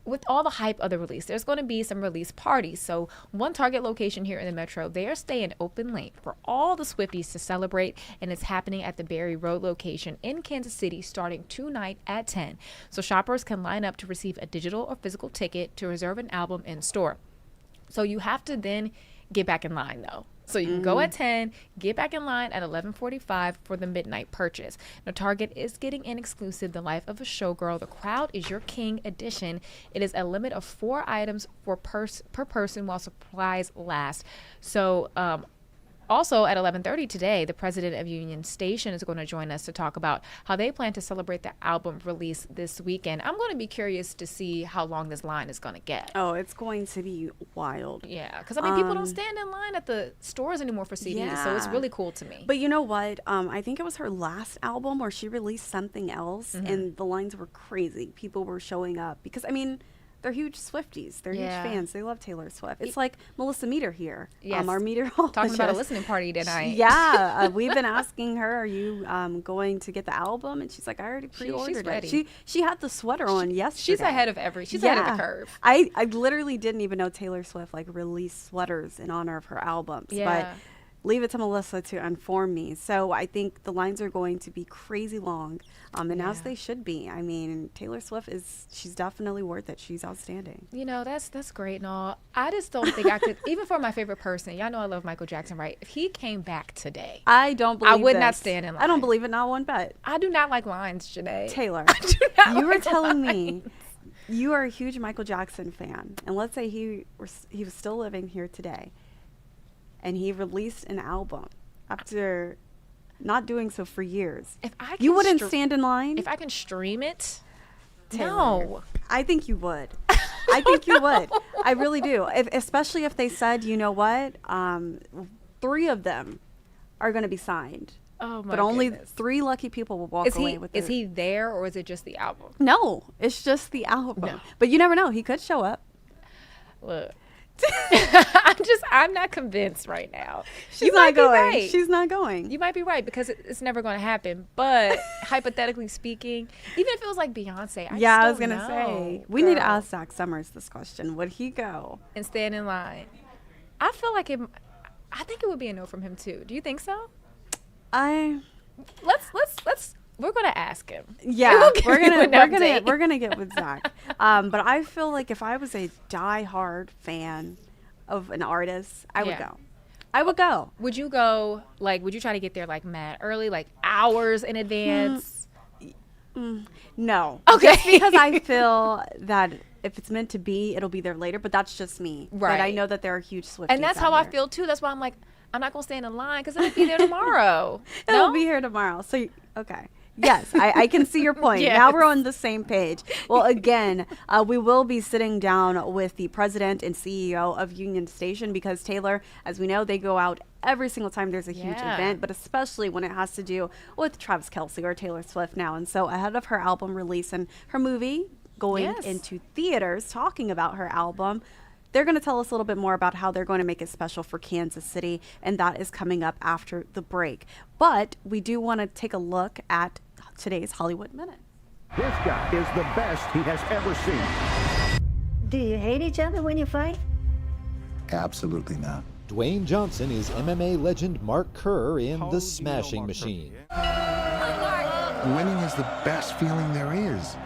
with all the hype of the release, there's going to be some release parties. So one Target location here in the Metro, they are staying open late for all the Swifties to celebrate, and it's happening at the Berry Road location in Kansas City starting tonight at 10. So shoppers can line up to receive a digital or physical ticket to reserve an album in store. So you have to then get back in line though. So you can go at 10, get back in line at 11:45 for the midnight purchase. Now, Target is getting in exclusive The Life of a Showgirl, The Crowd is Your King edition. It is a limit of 4 items per person while supplies last. So, also at 11:30 today, the president of Union Station is going to join us to talk about how they plan to celebrate the album release this weekend. I'm going to be curious to see how long this line is going to get. Oh, it's going to be wild. Yeah, because I mean, people don't stand in line at the stores anymore for CDs, so it's really cool to me. But you know what? I think it was her last album where she released something else, and the lines were crazy. People were showing up because, I mean, they're huge Swifties. They're huge fans. They love Taylor Swift. It's like Melissa Meter here. Yes. Our meteorologist. Talking about a listening party tonight. Yeah. We've been asking her, are you going to get the album? And she's like, I already pre-ordered she's ready. it. She had the sweater on yesterday. She's ahead of she's ahead of the curve. I literally didn't even know Taylor Swift like released sweaters in honor of her albums. Yeah. But leave it to Melissa to inform me. So I think the lines are going to be crazy long, and as they should be. I mean, Taylor Swift she's definitely worth it. She's outstanding. You know, that's great and all. I just don't think I could, even for my favorite person, y'all know I love Michael Jackson, right? If he came back today, I don't believe I would not this. stand in line. I don't believe it, not one bit. I do not like lines, Janae. Taylor, I do not you were like telling lines. me you are a huge Michael Jackson fan, and let's say he was still living here today, and he released an album after not doing so for years. If I you can wouldn't stand in line? If I can stream it, Taylor, no. I think you would. I think you would. I really do. Especially if they said, you know what, 3 of them are going to be signed. Oh my But only goodness. 3 lucky people will walk away with it. Is he there or is it just the album? No, it's just the album. No. But you never know. He could show up. Look. I'm not convinced right now. She's You might not be going. right. She's not going. You might be right because it's never going to happen. But hypothetically speaking, even if it was like Beyonce, I was going to say, we need to ask Zach Summers this question. Would he go? And stand in line. I feel like I think it would be a no from him too. Do you think so? Let's we're gonna ask him. Yeah, we're update. gonna get with Zach. But I feel like if I was a diehard fan of an artist, I would go. I would go. Would you go? Like, would you try to get there like mad early, like hours in advance? No. Okay. Just because I feel that if it's meant to be, it'll be there later. But that's just me. Right. But I know that there are huge Swifties. And that's how I feel too. That's why I'm like, I'm not gonna stand in line because it'll be there tomorrow. It'll be here tomorrow. So okay. Yes, I can see your point. Yes. Now we're on the same page. Well, again, we will be sitting down with the president and CEO of Union Station because Taylor, as we know, they go out every single time there's a huge event, but especially when it has to do with Travis Kelce or Taylor Swift now. And so ahead of her album release and her movie going into theaters, talking about her album, they're going to tell us a little bit more about how they're going to make it special for Kansas City, and that is coming up after the break. But we do want to take a look at today's Hollywood Minute. This guy is the best he has ever seen. Do you hate each other when you fight? Absolutely not. Dwayne Johnson is MMA legend Mark Kerr in The Smashing Machine. Winning is the best feeling there is.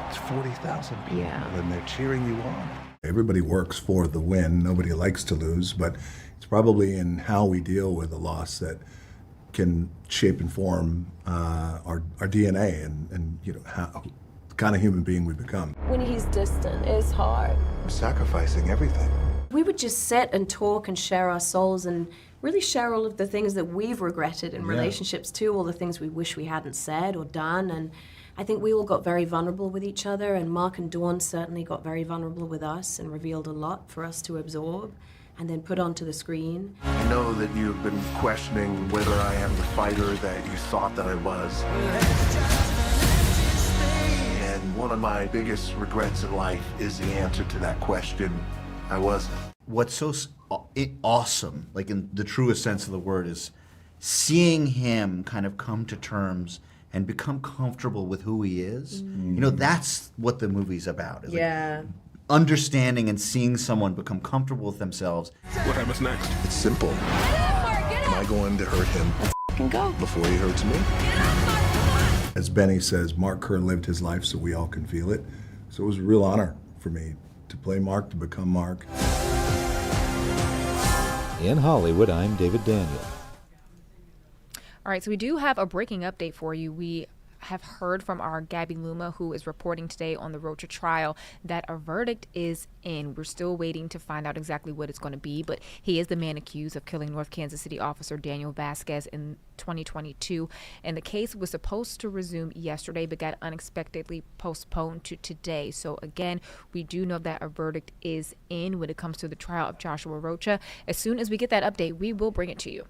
It's 40,000 people and they're cheering you on. Everybody works for the win. Nobody likes to lose, but it's probably in how we deal with a loss that can shape and form our DNA and you know how the kind of human being we become. When he's distant, it's hard. I'm sacrificing everything. We would just sit and talk and share our souls and really share all of the things that we've regretted in relationships too, all the things we wish we hadn't said or done. And I think we all got very vulnerable with each other, and Mark and Dawn certainly got very vulnerable with us and revealed a lot for us to absorb and then put onto the screen. I know that you've been questioning whether I am the fighter that you thought that I was. One of my biggest regrets in life is the answer to that question. I wasn't. What's so awesome, like in the truest sense of the word, is seeing him kind of come to terms and become comfortable with who he is. You know, that's what the movie's about. Is like understanding and seeing someone become comfortable with themselves. What happens next? It's simple. Am I going to hurt him before he hurts me? As Benny says, Mark Kerr lived his life so we all can feel it. So it was a real honor for me to play Mark, to become Mark. In Hollywood, I'm David Daniel. All right, so we do have a breaking update for you. We have heard from our Gabby Luma, who is reporting today on the Rocha trial, that a verdict is in. We're still waiting to find out exactly what it's going to be, but he is the man accused of killing North Kansas City officer Daniel Vasquez in 2022. And the case was supposed to resume yesterday, but got unexpectedly postponed to today. So again, we do know that a verdict is in when it comes to the trial of Joshua Rocha. As soon as we get that update, we will bring it to you.